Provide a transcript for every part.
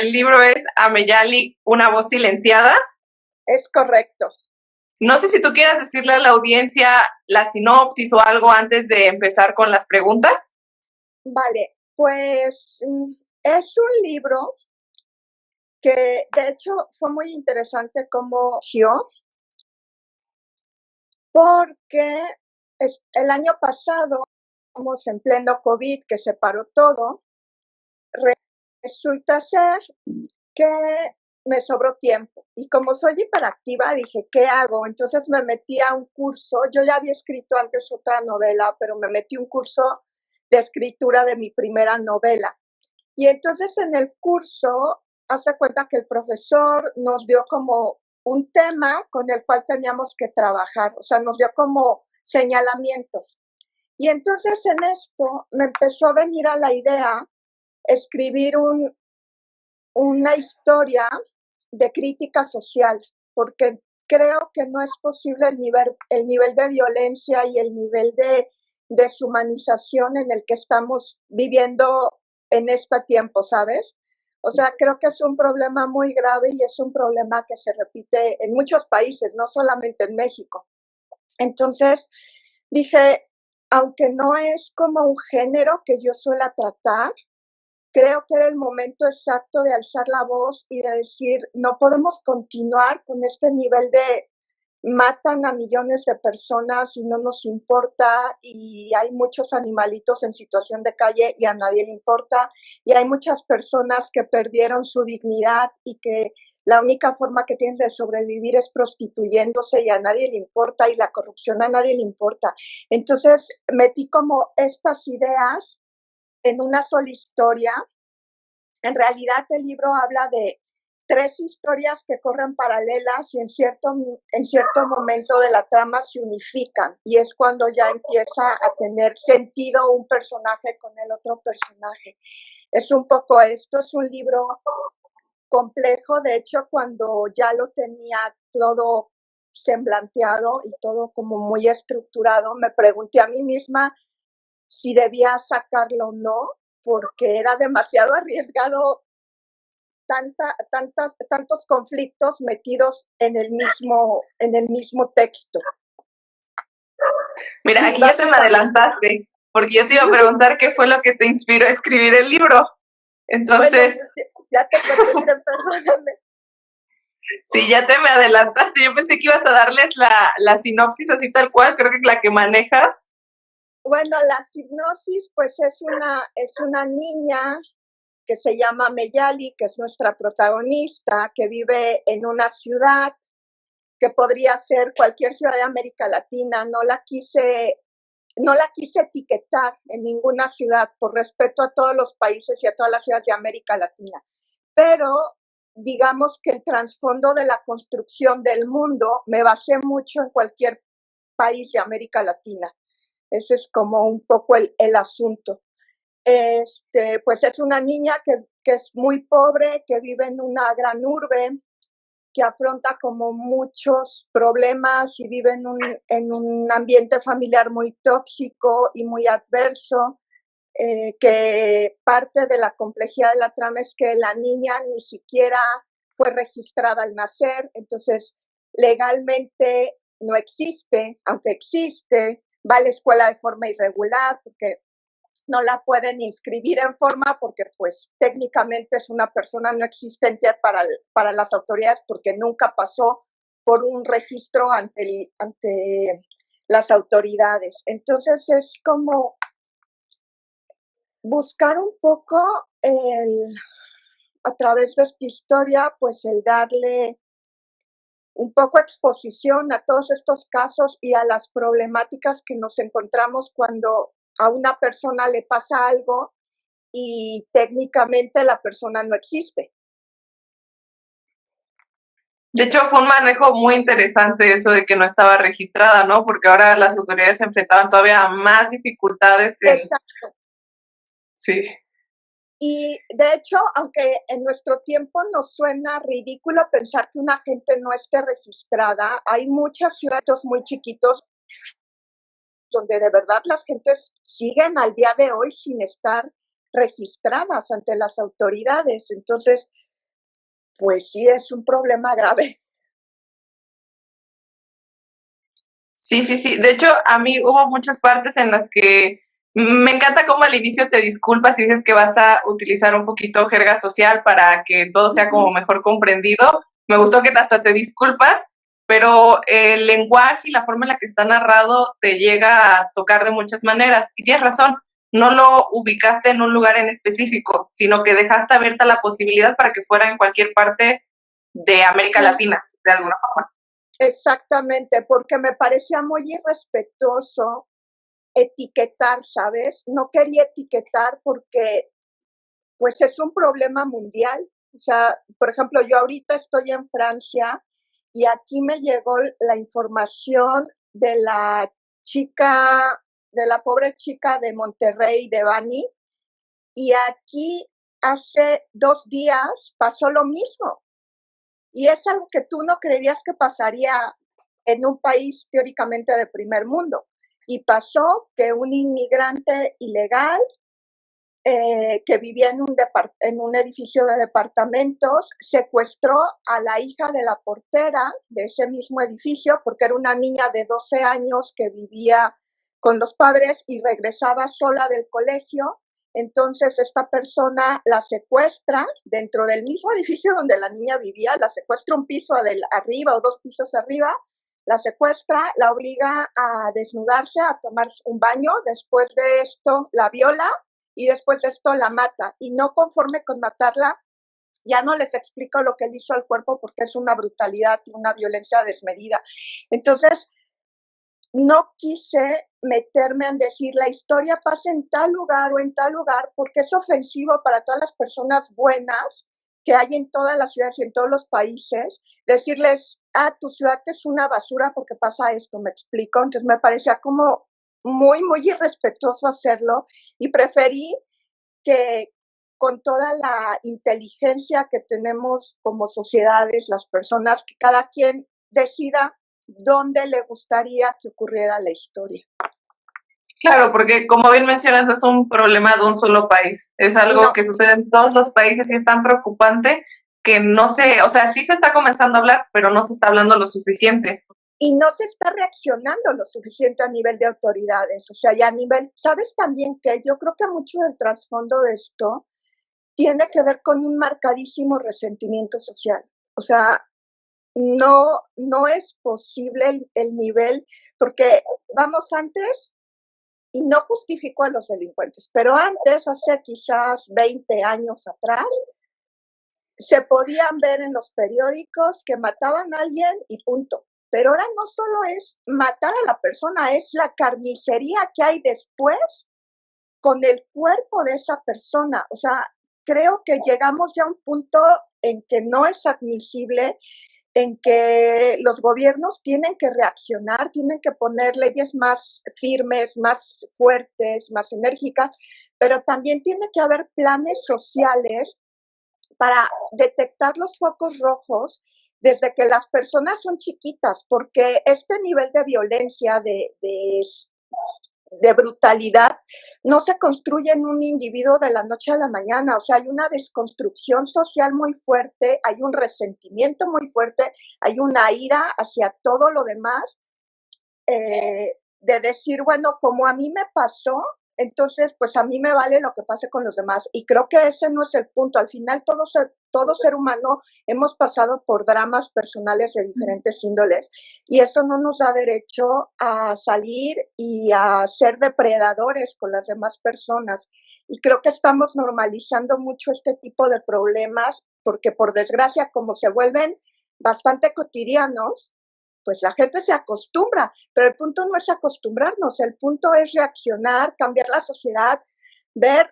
el libro es Ameyali, una voz silenciada. Es correcto. No sé si tú quieras decirle a la audiencia la sinopsis o algo antes de empezar con las preguntas. Vale, pues es un libro que de hecho fue muy interesante cómo surgió, porque el año pasado, estamos en pleno COVID, que se paró todo, resulta ser que me sobró tiempo. Y como soy hiperactiva, dije, ¿qué hago? Entonces me metí a un curso. Yo ya había escrito antes otra novela, pero me metí a un curso de escritura de mi primera novela. Y entonces en el curso, hace cuenta que el profesor nos dio como un tema con el cual teníamos que trabajar, o sea, nos dio como señalamientos. Y entonces en esto me empezó a venir a la idea escribir una historia de crítica social, porque creo que no es posible el nivel de violencia y el nivel de deshumanización en el que estamos viviendo en este tiempo, ¿sabes? O sea, creo que es un problema muy grave y es un problema que se repite en muchos países, no solamente en México. Entonces, dije, aunque no es como un género que yo suela tratar, creo que era el momento exacto de alzar la voz y de decir, no podemos continuar con este nivel de matan a millones de personas y no nos importa, y hay muchos animalitos en situación de calle y a nadie le importa, y hay muchas personas que perdieron su dignidad y que la única forma que tienen de sobrevivir es prostituyéndose y a nadie le importa, y la corrupción a nadie le importa. Entonces metí como estas ideas en una sola historia. En realidad el libro habla de 3 historias que corren paralelas y en cierto momento de la trama se unifican, y es cuando ya empieza a tener sentido un personaje con el otro personaje. Es un poco esto, es un libro complejo. De hecho, cuando ya lo tenía todo semblanteado y todo como muy estructurado, me pregunté a mí misma si debía sacarlo o no, porque era demasiado arriesgado tantos conflictos metidos en el mismo texto. Mira, aquí ya te me adelantaste, porque yo te iba a preguntar qué fue lo que te inspiró a escribir el libro. Entonces, bueno, ya te contesté, perdóname. Sí, ya te me adelantaste. Yo pensé que ibas a darles la sinopsis así tal cual, creo que la que manejas. Bueno, la sinopsis pues es una niña que se llama Ameyali, que es nuestra protagonista, que vive en una ciudad que podría ser cualquier ciudad de América Latina. No la quise etiquetar en ninguna ciudad por respeto a todos los países y a todas las ciudades de América Latina. Pero digamos que el trasfondo de la construcción del mundo me basé mucho en cualquier país de América Latina. Ese es como un poco el asunto. Pues es una niña que es muy pobre, que vive en una gran urbe, que afronta como muchos problemas y vive en un ambiente familiar muy tóxico y muy adverso, que parte de la complejidad de la trama es que la niña ni siquiera fue registrada al nacer, entonces legalmente no existe, aunque existe, va a la escuela de forma irregular porque no la pueden inscribir en forma, porque pues técnicamente es una persona no existente para las autoridades, porque nunca pasó por un registro ante las autoridades. Entonces es como buscar un poco a través de esta historia, pues el darle un poco exposición a todos estos casos y a las problemáticas que nos encontramos cuando a una persona le pasa algo y técnicamente la persona no existe. De hecho, fue un manejo muy interesante eso de que no estaba registrada, ¿no? Porque ahora las autoridades se enfrentaban todavía a más dificultades. Exacto. Sí. Y de hecho, aunque en nuestro tiempo nos suena ridículo pensar que una gente no esté registrada, hay muchas ciudades muy chiquitos donde de verdad las gentes siguen al día de hoy sin estar registradas ante las autoridades. Entonces, pues sí es un problema grave. Sí, sí, sí. De hecho, a mí hubo muchas partes en las que me encanta cómo al inicio te disculpas y dices que vas a utilizar un poquito jerga social para que todo sea como mejor comprendido. Me gustó que hasta te disculpas, pero el lenguaje y la forma en la que está narrado te llega a tocar de muchas maneras. Y tienes razón, no lo ubicaste en un lugar en específico, sino que dejaste abierta la posibilidad para que fuera en cualquier parte de América Latina, de alguna forma. Exactamente, porque me parecía muy irrespetuoso etiquetar, ¿sabes? No quería etiquetar porque pues es un problema mundial. O sea, por ejemplo, yo ahorita estoy en Francia y aquí me llegó la información de la chica, de la pobre chica de Monterrey, de Bani, y aquí hace 2 días pasó lo mismo. Y es algo que tú no creerías que pasaría en un país teóricamente de primer mundo. Y pasó que un inmigrante ilegal que vivía en un edificio de departamentos secuestró a la hija de la portera de ese mismo edificio porque era una niña de 12 años que vivía con los padres y regresaba sola del colegio. Entonces esta persona la secuestra dentro del mismo edificio donde la niña vivía, la secuestra un piso arriba o 2 pisos arriba, la secuestra, la obliga a desnudarse, a tomar un baño, después de esto la viola y después de esto la mata. Y no conforme con matarla, ya no les explico lo que él hizo al cuerpo porque es una brutalidad y una violencia desmedida. Entonces, no quise meterme en decir la historia pasa en tal lugar o en tal lugar porque es ofensivo para todas las personas buenas que hay en todas las ciudades y en todos los países, decirles, tu ciudad es una basura porque pasa esto, me explico. Entonces me parecía como muy, muy irrespetuoso hacerlo y preferí que con toda la inteligencia que tenemos como sociedades, las personas, que cada quien decida dónde le gustaría que ocurriera la historia. Claro, porque como bien mencionas, no es un problema de un solo país, es algo No, que sucede en todos los países y es tan preocupante que no se, o sea, sí se está comenzando a hablar, pero no se está hablando lo suficiente. y no se está reaccionando lo suficiente a nivel de autoridades, o sea, ya a nivel, sabes también que yo creo que mucho del trasfondo de esto tiene que ver con un marcadísimo resentimiento social, o sea, no es posible el nivel, porque vamos antes, y no justifico a los delincuentes, pero antes, hace quizás 20 años atrás, se podían ver en los periódicos que mataban a alguien y punto. Pero ahora no solo es matar a la persona, es la carnicería que hay después con el cuerpo de esa persona. O sea, creo que llegamos ya a un punto en que no es admisible, en que los gobiernos tienen que reaccionar, tienen que poner leyes más firmes, más fuertes, más enérgicas, pero también tiene que haber planes sociales para detectar los focos rojos desde que las personas son chiquitas, porque este nivel de violencia, de brutalidad, no se construye en un individuo de la noche a la mañana. O sea, hay una desconstrucción social muy fuerte, hay un resentimiento muy fuerte, hay una ira hacia todo lo demás, de decir, bueno, como a mí me pasó, entonces pues a mí me vale lo que pase con los demás. Y creo que ese no es el punto. Al final todo ser humano hemos pasado por dramas personales de diferentes índoles y eso no nos da derecho a salir y a ser depredadores con las demás personas. Y creo que estamos normalizando mucho este tipo de problemas porque por desgracia como se vuelven bastante cotidianos, pues la gente se acostumbra, pero el punto no es acostumbrarnos, el punto es reaccionar, cambiar la sociedad, ver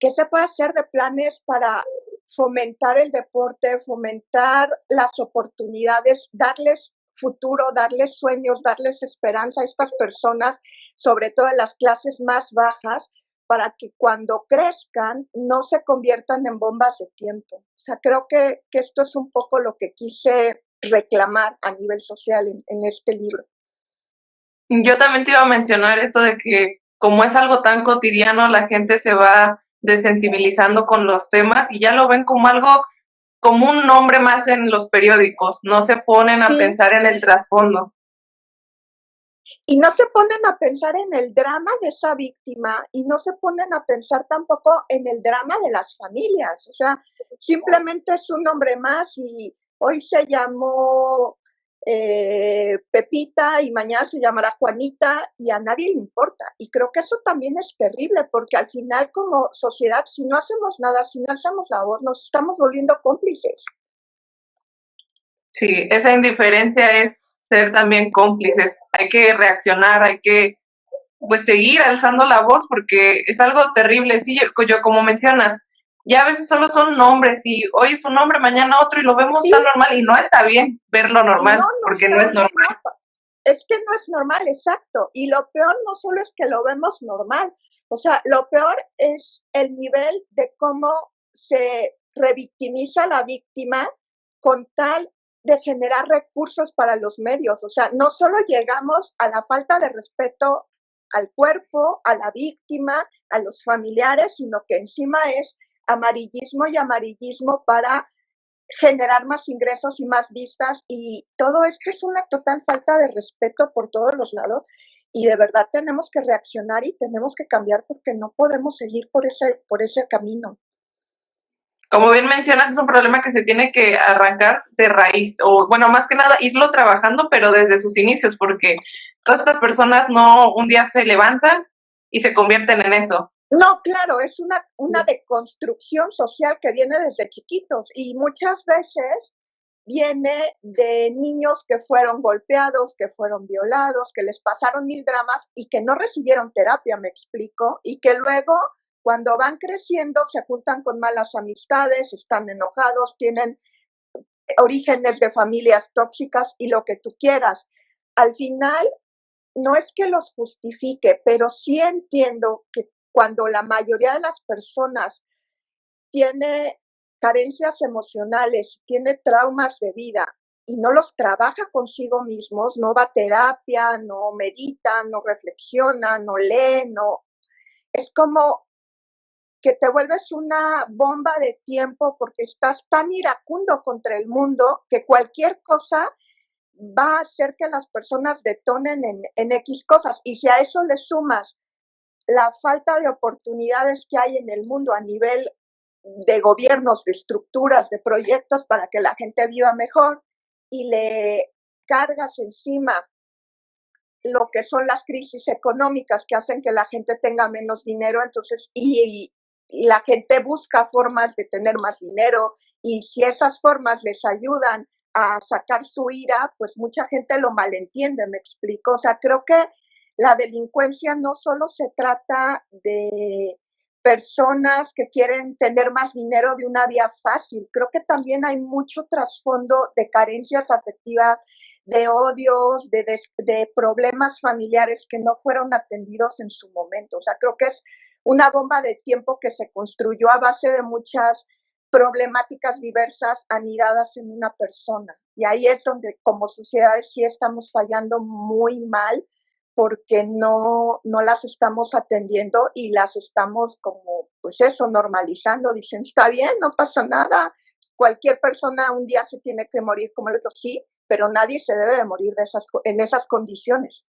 qué se puede hacer de planes para fomentar el deporte, fomentar las oportunidades, darles futuro, darles sueños, darles esperanza a estas personas, sobre todo en las clases más bajas, para que cuando crezcan no se conviertan en bombas de tiempo. O sea, creo que esto es un poco lo que quise reclamar a nivel social en este libro. Yo también te iba a mencionar eso de que como es algo tan cotidiano, la gente se va desensibilizando con los temas y ya lo ven como algo como un nombre más en los periódicos, no se ponen a Sí, pensar en el trasfondo. y no se ponen a pensar en el drama de esa víctima y no se ponen a pensar tampoco en el drama de las familias. O sea, simplemente es un nombre más y hoy se llamó Pepita y mañana se llamará Juanita y a nadie le importa. Y creo que eso también es terrible porque al final como sociedad, si no hacemos nada, si no hacemos la voz, nos estamos volviendo cómplices. Sí, esa indiferencia es ser también cómplices. Hay que reaccionar, hay que pues seguir alzando la voz porque es algo terrible. Sí, yo como mencionas, ya a veces solo son nombres y hoy es un nombre, mañana otro y lo vemos Sí, tan normal y no está bien verlo y no, normal no porque está no es bien, normal. no. Es que no es normal, exacto. Y lo peor no solo es que lo vemos normal, o sea, lo peor es el nivel de cómo se revictimiza a la víctima con tal de generar recursos para los medios. O sea, no solo llegamos a la falta de respeto al cuerpo, a la víctima, a los familiares, sino que encima es amarillismo y amarillismo para generar más ingresos y más vistas y todo esto es una total falta de respeto por todos los lados y de verdad tenemos que reaccionar y tenemos que cambiar porque no podemos seguir por ese camino. Como bien mencionas, es un problema que se tiene que arrancar de raíz, o bueno, más que nada irlo trabajando, pero desde sus inicios, porque todas estas personas no un día se levantan y se convierten en eso. No, claro, es una deconstrucción social que viene desde chiquitos y muchas veces viene de niños que fueron golpeados, que fueron violados, que les pasaron mil dramas y que no recibieron terapia, me explico, y que luego cuando van creciendo se juntan con malas amistades, están enojados, tienen orígenes de familias tóxicas y lo que tú quieras. Al final, no es que los justifique, pero sí entiendo que cuando la mayoría de las personas tiene carencias emocionales, tiene traumas de vida y no los trabaja consigo mismos, no va a terapia, no medita, no reflexiona, no lee, no. Es como que te vuelves una bomba de tiempo porque estás tan iracundo contra el mundo que cualquier cosa va a hacer que las personas detonen en X cosas. Y si a eso le sumas la falta de oportunidades que hay en el mundo a nivel de gobiernos, de estructuras, de proyectos para que la gente viva mejor y le cargas encima lo que son las crisis económicas que hacen que la gente tenga menos dinero, entonces, y la gente busca formas de tener más dinero y si esas formas les ayudan a sacar su ira, pues mucha gente lo malentiende, me explico. O sea, creo que la delincuencia no solo se trata de personas que quieren tener más dinero de una vía fácil, creo que también hay mucho trasfondo de carencias afectivas, de odios, de problemas familiares que no fueron atendidos en su momento. O sea, creo que es una bomba de tiempo que se construyó a base de muchas problemáticas diversas anidadas en una persona. Y ahí es donde como sociedades sí estamos fallando muy mal porque no las estamos atendiendo y las estamos como, pues eso, normalizando. Dicen, está bien, no pasa nada, cualquier persona un día se tiene que morir como el otro, sí, pero nadie se debe de morir en esas condiciones.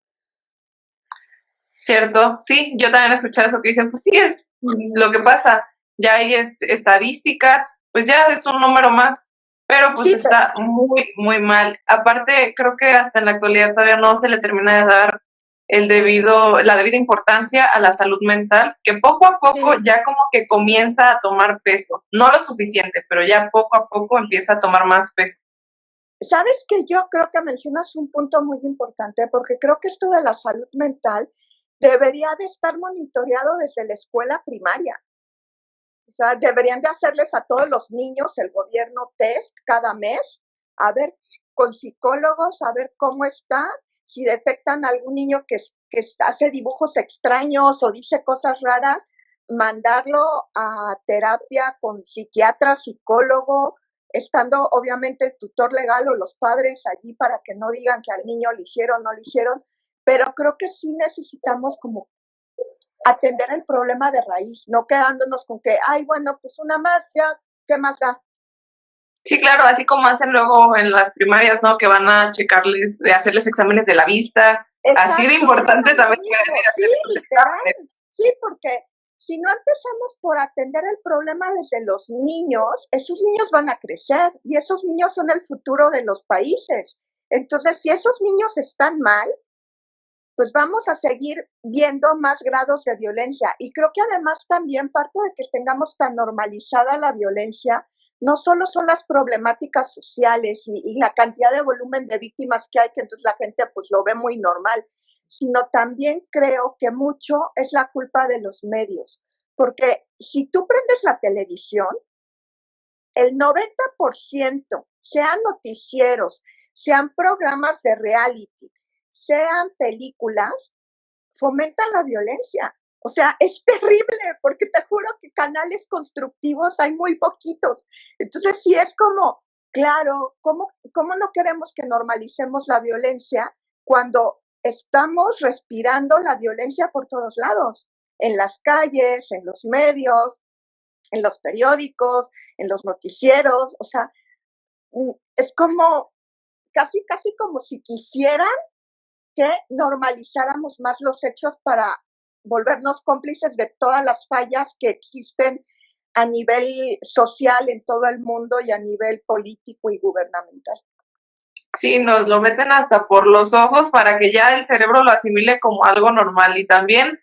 ¿Cierto? Sí, yo también he escuchado eso que dicen, pues sí, es lo que pasa, ya hay estadísticas, pues ya es un número más, pero pues Sí, está muy, muy mal. Aparte, creo que hasta en la actualidad todavía no se le termina de dar la debida importancia a la salud mental, que poco a poco sí. ya como que comienza a tomar peso, no lo suficiente, pero ya poco a poco empieza a tomar más peso. Sabes que yo creo que mencionas un punto muy importante porque creo que esto de la salud mental debería de estar monitoreado desde la escuela primaria. O sea, deberían de hacerles a todos los niños el gobierno test cada mes, a ver con psicólogos, a ver cómo está, si detectan algún niño que hace dibujos extraños o dice cosas raras, mandarlo a terapia con psiquiatra, psicólogo, estando obviamente el tutor legal o los padres allí para que no digan que al niño le hicieron, no le hicieron, pero creo que sí necesitamos como atender el problema de raíz, no quedándonos con que, ay, bueno, pues una más, ya, ¿qué más da? Sí, claro, así como hacen luego en las primarias, ¿no? Que van a checarles, de hacerles exámenes de la vista. Así de Exacto, es importante lo también quieren ir mismo, a sí, hacer esos literal, exámenes. sí, porque si no empezamos por atender el problema desde los niños, esos niños van a crecer y esos niños son el futuro de los países. Entonces, si esos niños están mal, pues vamos a seguir viendo más grados de violencia. Y creo que además también parte de que tengamos tan normalizada la violencia, no solo son las problemáticas sociales y la cantidad de volumen de víctimas que hay, que entonces la gente pues lo ve muy normal, sino también creo que mucho es la culpa de los medios. Porque si tú prendes la televisión, el 90%, sean noticieros, sean programas de reality, sean películas, fomentan la violencia. O sea, es terrible porque te juro que canales constructivos hay muy poquitos. Entonces, sí es como, claro, ¿cómo no queremos que normalicemos la violencia cuando estamos respirando la violencia por todos lados? En las calles, en los medios, en los periódicos, en los noticieros, o sea, es como casi como si quisieran que normalizáramos más los hechos para volvernos cómplices de todas las fallas que existen a nivel social en todo el mundo y a nivel político y gubernamental. Sí, nos lo meten hasta por los ojos para que ya el cerebro lo asimile como algo normal. Y también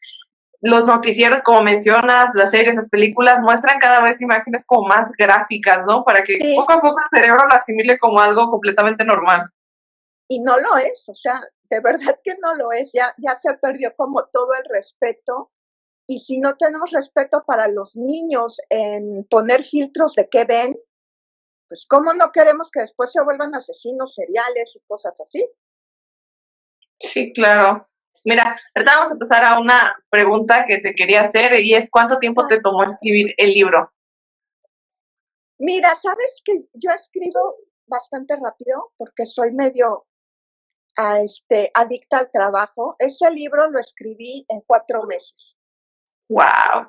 los noticieros, como mencionas, las series, las películas, muestran cada vez imágenes como más gráficas, ¿no? Para que Sí, poco a poco el cerebro lo asimile como algo completamente normal. y no lo es, o sea, de verdad que no lo es, ya se perdió como todo el respeto. Y si no tenemos respeto para los niños en poner filtros de qué ven, pues cómo no queremos que después se vuelvan asesinos seriales y cosas así. Sí, claro. Mira, ahorita vamos a pasar a una pregunta que te quería hacer y es ¿cuánto tiempo te tomó escribir el libro? Mira, sabes que yo escribo bastante rápido porque soy medio adicta al trabajo. Ese libro lo escribí en 4 meses. Wow.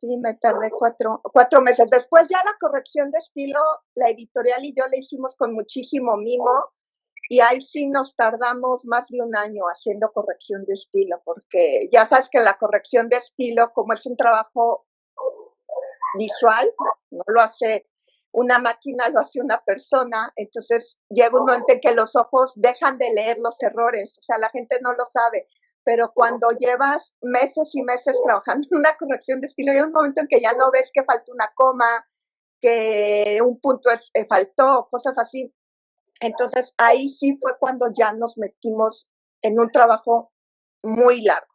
Sí, me tardé cuatro meses. Después ya la corrección de estilo, la editorial y yo le hicimos con muchísimo mimo y ahí sí nos tardamos más de un año haciendo corrección de estilo, porque ya sabes que la corrección de estilo, como es un trabajo visual, no lo hace una máquina, lo hace una persona, entonces llega un momento en que los ojos dejan de leer los errores, o sea, la gente no lo sabe, pero cuando llevas meses y meses trabajando en una corrección de estilo, llega un momento en que ya no ves que falta una coma, que un punto faltó, cosas así. Entonces ahí sí fue cuando ya nos metimos en un trabajo muy largo.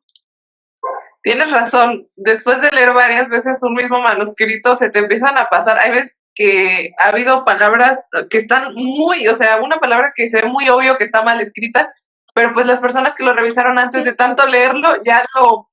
Tienes razón, después de leer varias veces un mismo manuscrito se te empiezan a pasar, hay veces que ha habido palabras que están muy, o sea, una palabra que se ve muy obvio que está mal escrita, pero pues las personas que lo revisaron antes de Sí, tanto leerlo ya lo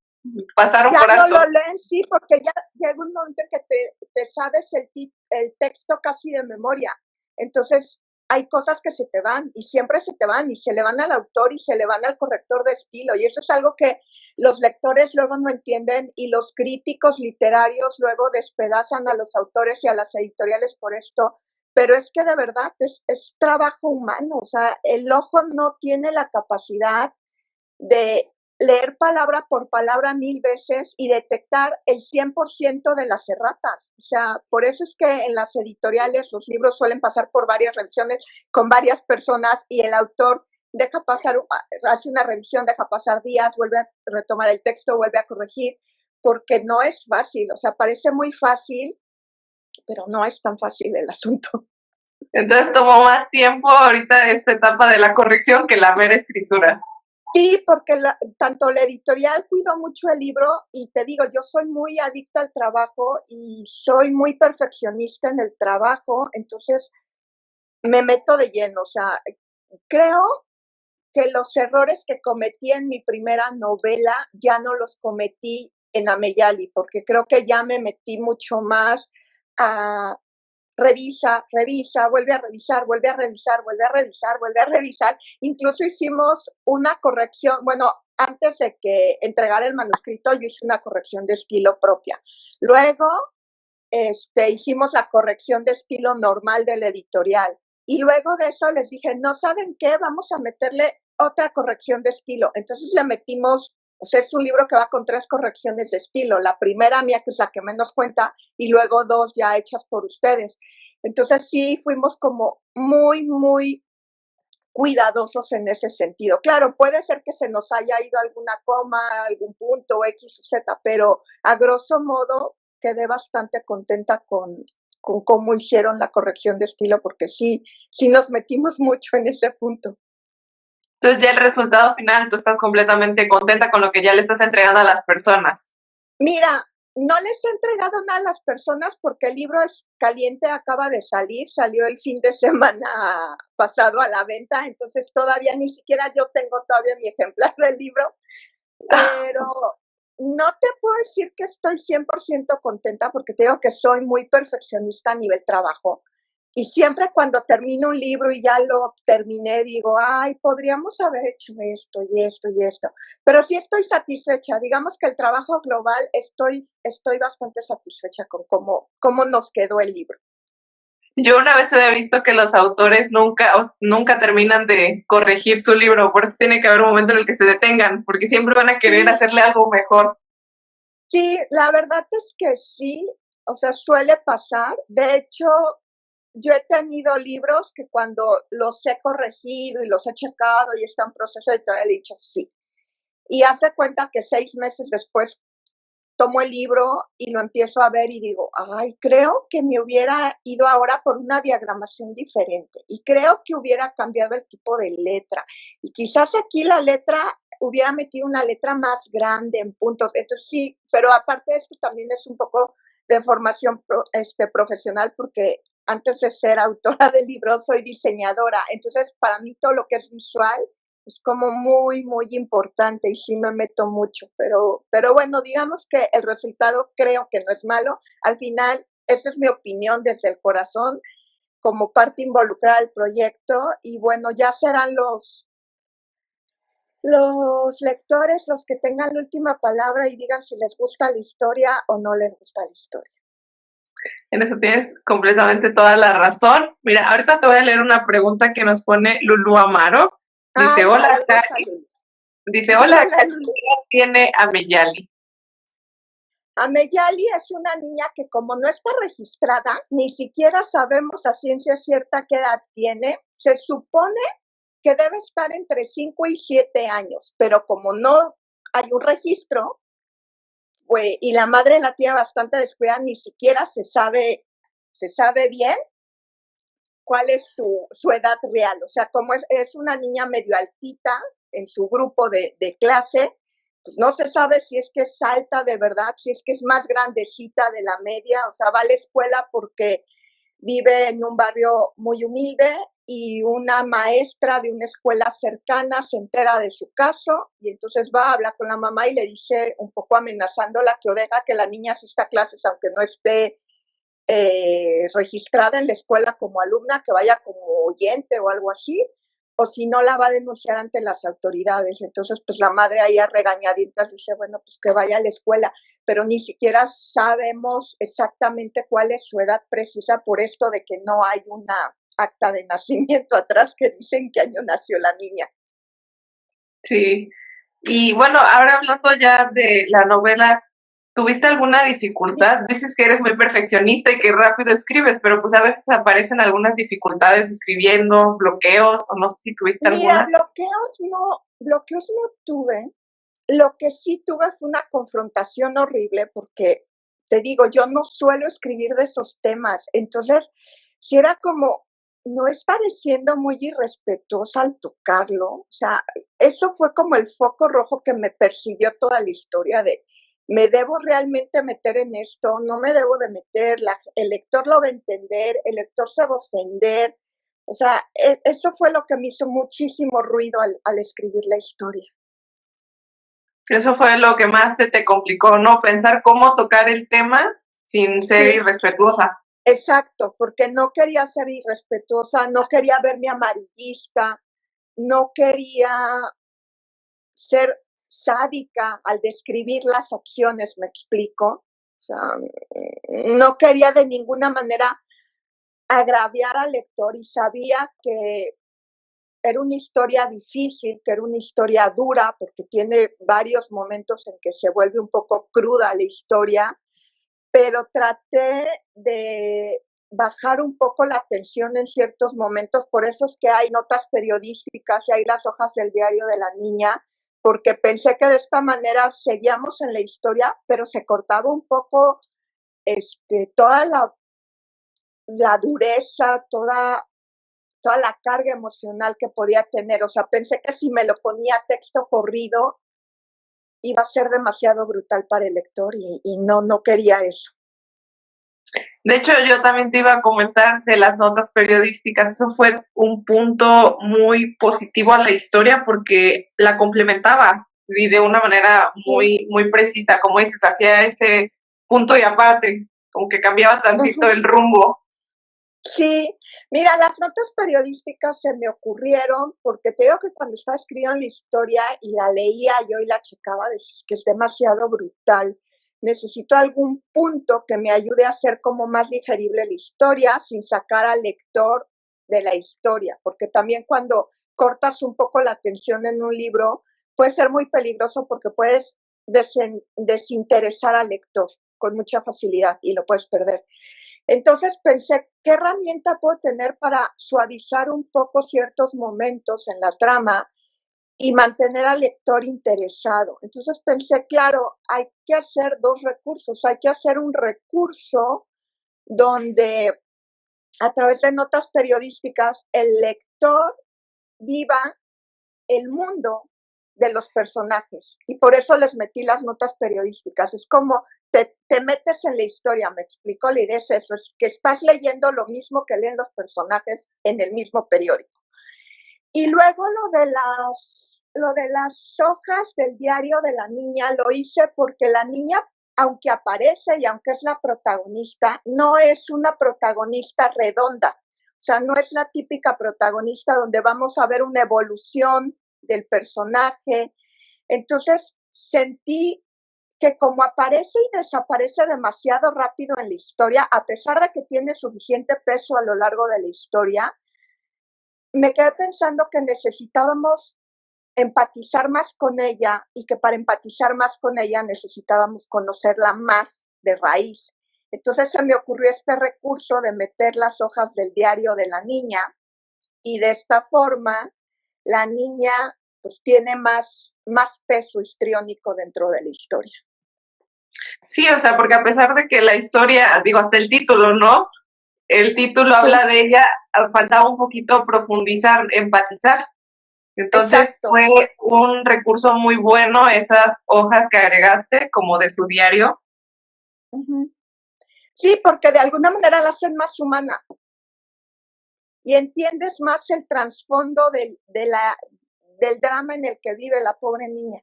pasaron ya por no lo alto. leen, sí, porque ya llega un momento en que te sabes el texto casi de memoria. Entonces, hay cosas que se te van y siempre se te van y se le van al autor y se le van al corrector de estilo. Y eso es algo que los lectores luego no entienden y los críticos literarios luego despedazan a los autores y a las editoriales por esto. Pero es que de verdad es trabajo humano. O sea, el ojo no tiene la capacidad de leer palabra por palabra 1000 veces y detectar el 100% de las erratas. O sea, por eso es que en las editoriales los libros suelen pasar por varias revisiones con varias personas y el autor deja pasar, hace una revisión, deja pasar días, vuelve a retomar el texto, vuelve a corregir, porque no es fácil. O sea, parece muy fácil, pero no es tan fácil el asunto. Entonces tomó más tiempo ahorita esta etapa de la corrección que la mera escritura. Sí, porque tanto la editorial cuidó mucho el libro y te digo, yo soy muy adicta al trabajo y soy muy perfeccionista en el trabajo, entonces me meto de lleno, o sea, creo que los errores que cometí en mi primera novela ya no los cometí en Ameyali, porque creo que ya me metí mucho más a revisa, vuelve a revisar, vuelve a revisar, vuelve a revisar, vuelve a revisar. Incluso hicimos una corrección, bueno, antes de que entregara el manuscrito, yo hice una corrección de estilo propia. Luego hicimos la corrección de estilo normal del editorial. Y luego de eso les dije, no saben qué, vamos a meterle otra corrección de estilo. Entonces le metimos, o sea, es un libro que va con 3 correcciones de estilo. La primera mía, que es la que menos cuenta, y luego 2 ya hechas por ustedes. Entonces sí fuimos como muy, muy cuidadosos en ese sentido. Claro, puede ser que se nos haya ido alguna coma, algún punto, X o Z, pero a grosso modo quedé bastante contenta con cómo hicieron la corrección de estilo, porque sí nos metimos mucho en ese punto. Entonces ya el resultado final, tú estás completamente contenta con lo que ya le estás entregando a las personas. Mira, no les he entregado nada a las personas porque el libro es caliente, acaba de salir, salió el fin de semana pasado a la venta, entonces todavía ni siquiera yo tengo todavía mi ejemplar del libro, pero no te puedo decir que estoy 100% contenta porque te digo que soy muy perfeccionista a nivel trabajo. Y siempre cuando termino un libro y ya lo terminé, digo, ay, podríamos haber hecho esto y esto y esto. Pero sí estoy satisfecha. Digamos que el trabajo global, estoy bastante satisfecha con cómo nos quedó el libro. Yo una vez había visto que los autores nunca terminan de corregir su libro, por eso tiene que haber un momento en el que se detengan, porque siempre van a querer Sí, hacerle algo mejor. sí, la verdad es que sí, o sea, suele pasar. De hecho, yo he tenido libros que cuando los he corregido y los he checado y está en proceso editorial, he dicho sí. Y hace cuenta que 6 meses después tomo el libro y lo empiezo a ver y digo, ay, creo que me hubiera ido ahora por una diagramación diferente y creo que hubiera cambiado el tipo de letra y quizás aquí la letra hubiera metido una letra más grande en puntos. Entonces sí, pero aparte de esto también es un poco de formación profesional porque antes de ser autora de libros soy diseñadora. Entonces para mí todo lo que es visual es como muy, muy importante y sí me meto mucho, pero bueno, digamos que el resultado creo que no es malo. Al final, esa es mi opinión desde el corazón, como parte involucrada del proyecto y bueno, ya serán los lectores los que tengan la última palabra y digan si les gusta la historia o no les gusta la historia. En eso tienes completamente toda la razón. Mira, ahorita te voy a leer una pregunta que nos pone Lulu Amaro. Dice, Ay, hola, saludos, Cari. saludos. Dice, hola, Hola, Cari, Lulu. ¿qué edad tiene Ameyali? Ameyali es una niña que como no está registrada, ni siquiera sabemos a ciencia cierta qué edad tiene. Se supone que debe estar entre 5 y 7 años, pero como no hay un registro, pues, y la madre la tiene bastante descuidada, ni siquiera se sabe bien cuál es su edad real. O sea, como es una niña medio altita en su grupo de clase, pues no se sabe si es que es alta de verdad, si es que es más grandecita de la media, o sea, va a la escuela porque vive en un barrio muy humilde y una maestra de una escuela cercana se entera de su caso y entonces va a hablar con la mamá y le dice, un poco amenazándola, que deja que la niña asista a clases aunque no esté registrada en la escuela como alumna, que vaya como oyente o algo así, o si no la va a denunciar ante las autoridades. Entonces, pues la madre ahí a regañaditas dice, bueno, pues que vaya a la escuela, pero ni siquiera sabemos exactamente cuál es su edad precisa por esto de que no hay una acta de nacimiento atrás que dicen qué año nació la niña. Sí. Y bueno, ahora hablando ya de la novela, ¿tuviste alguna dificultad? Dices que eres muy perfeccionista y que rápido escribes, pero pues a veces aparecen algunas dificultades escribiendo, bloqueos, o no sé si tuviste Mira, alguna. bloqueos no tuve. Lo que sí tuve fue una confrontación horrible porque, te digo, yo no suelo escribir de esos temas. Entonces, si era como, no es pareciendo muy irrespetuosa al tocarlo. O sea, eso fue como el foco rojo que me persiguió toda la historia de, ¿me debo realmente meter en esto? ¿No me debo de meter? El lector lo va a entender, el lector se va a ofender. O sea, eso fue lo que me hizo muchísimo ruido al escribir la historia. Eso fue lo que más se te complicó, ¿no? Pensar cómo tocar el tema sin ser Sí, irrespetuosa. exacto, porque no quería ser irrespetuosa, no quería verme amarillista, no quería ser sádica al describir las acciones, me explico. O sea, no quería de ninguna manera agraviar al lector y sabía que era una historia difícil, que era una historia dura, porque tiene varios momentos en que se vuelve un poco cruda la historia, pero traté de bajar un poco la tensión en ciertos momentos, por eso es que hay notas periodísticas y hay las hojas del diario de la niña, porque pensé que de esta manera seguíamos en la historia, pero se cortaba un poco toda la dureza, toda la carga emocional que podía tener. O sea, pensé que si me lo ponía a texto corrido, iba a ser demasiado brutal para el lector y no quería eso. De hecho, yo también te iba a comentar de las notas periodísticas. Eso fue un punto muy positivo a la historia porque la complementaba y de una manera muy, muy precisa, como dices, hacía ese punto y aparte, como que cambiaba tantito el rumbo. Sí, mira, las notas periodísticas se me ocurrieron porque te digo que cuando estaba escribiendo la historia y la leía yo y la checaba, decís que es demasiado brutal. Necesito algún punto que me ayude a hacer como más digerible la historia sin sacar al lector de la historia, porque también cuando cortas un poco la atención en un libro puede ser muy peligroso porque puedes desinteresar al lector con mucha facilidad y lo puedes perder. Entonces pensé, ¿qué herramienta puedo tener para suavizar un poco ciertos momentos en la trama y mantener al lector interesado? Entonces pensé, claro, hay que hacer dos recursos. Hay que hacer un recurso donde a través de notas periodísticas el lector viva el mundo de los personajes y por eso les metí las notas periodísticas. Es como te metes en la historia, me explico, la idea es eso, es que estás leyendo lo mismo que leen los personajes en el mismo periódico. Y luego lo de las hojas del diario de la niña lo hice porque la niña, aunque aparece y aunque es la protagonista, no es una protagonista redonda. O sea, no es la típica protagonista donde vamos a ver una evolución del personaje. Entonces sentí que como aparece y desaparece demasiado rápido en la historia, a pesar de que tiene suficiente peso a lo largo de la historia, me quedé pensando que necesitábamos empatizar más con ella y que para empatizar más con ella necesitábamos conocerla más de raíz. Entonces se me ocurrió este recurso de meter las hojas del diario de la niña y de esta forma la niña pues tiene más peso histriónico dentro de la historia. Sí, o sea, porque a pesar de que la historia, digo, hasta el título, ¿no? El título habla de ella, faltaba un poquito profundizar, empatizar. Entonces Exacto. fue un recurso muy bueno esas hojas que agregaste como de su diario. Uh-huh. Sí, porque de alguna manera la hacen más humana y entiendes más el trasfondo del drama en el que vive la pobre niña.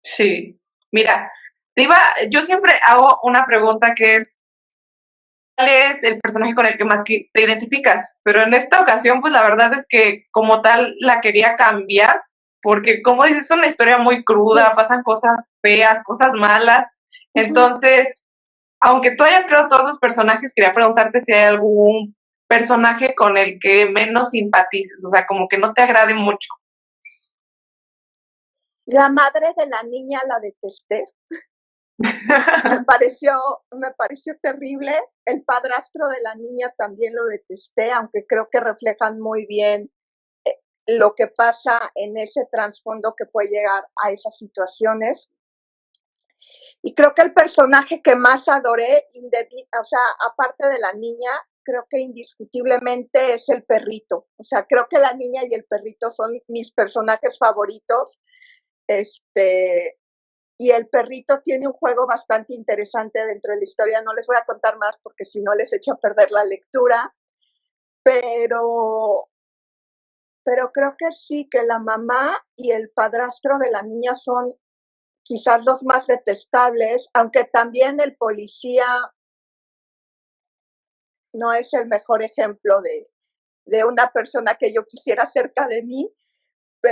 Sí, mira, yo siempre hago una pregunta que es, ¿cuál es el personaje con el que más te identificas? Pero en esta ocasión, pues la verdad es que como tal la quería cambiar, porque como dices, es una historia muy cruda, pasan cosas feas, cosas malas. Entonces, aunque tú hayas creado todos los personajes, quería preguntarte si hay algún personaje con el que menos simpatices, o sea, como que no te agrade mucho. La madre de la niña la detesté. me pareció terrible. El padrastro de la niña también lo detesté, aunque creo que reflejan muy bien lo que pasa en ese trasfondo que puede llegar a esas situaciones. Y creo que el personaje que más adoré, o sea, aparte de la niña, creo que indiscutiblemente es el perrito. O sea, creo que la niña y el perrito son mis personajes favoritos. Y el perrito tiene un juego bastante interesante dentro de la historia. No les voy a contar más porque si no les echo a perder la lectura. Pero creo que sí, que la mamá y el padrastro de la niña son quizás los más detestables, aunque también el policía no es el mejor ejemplo de una persona que yo quisiera cerca de mí,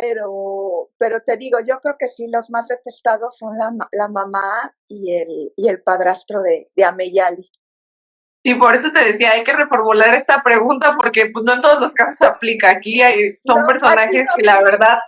pero te digo, yo creo que sí, los más detestados son la mamá y el padrastro de Ameyali. Sí, por eso te decía, hay que reformular esta pregunta porque pues no en todos los casos aplica. Aquí No, son aquí personajes no que la aplica. verdad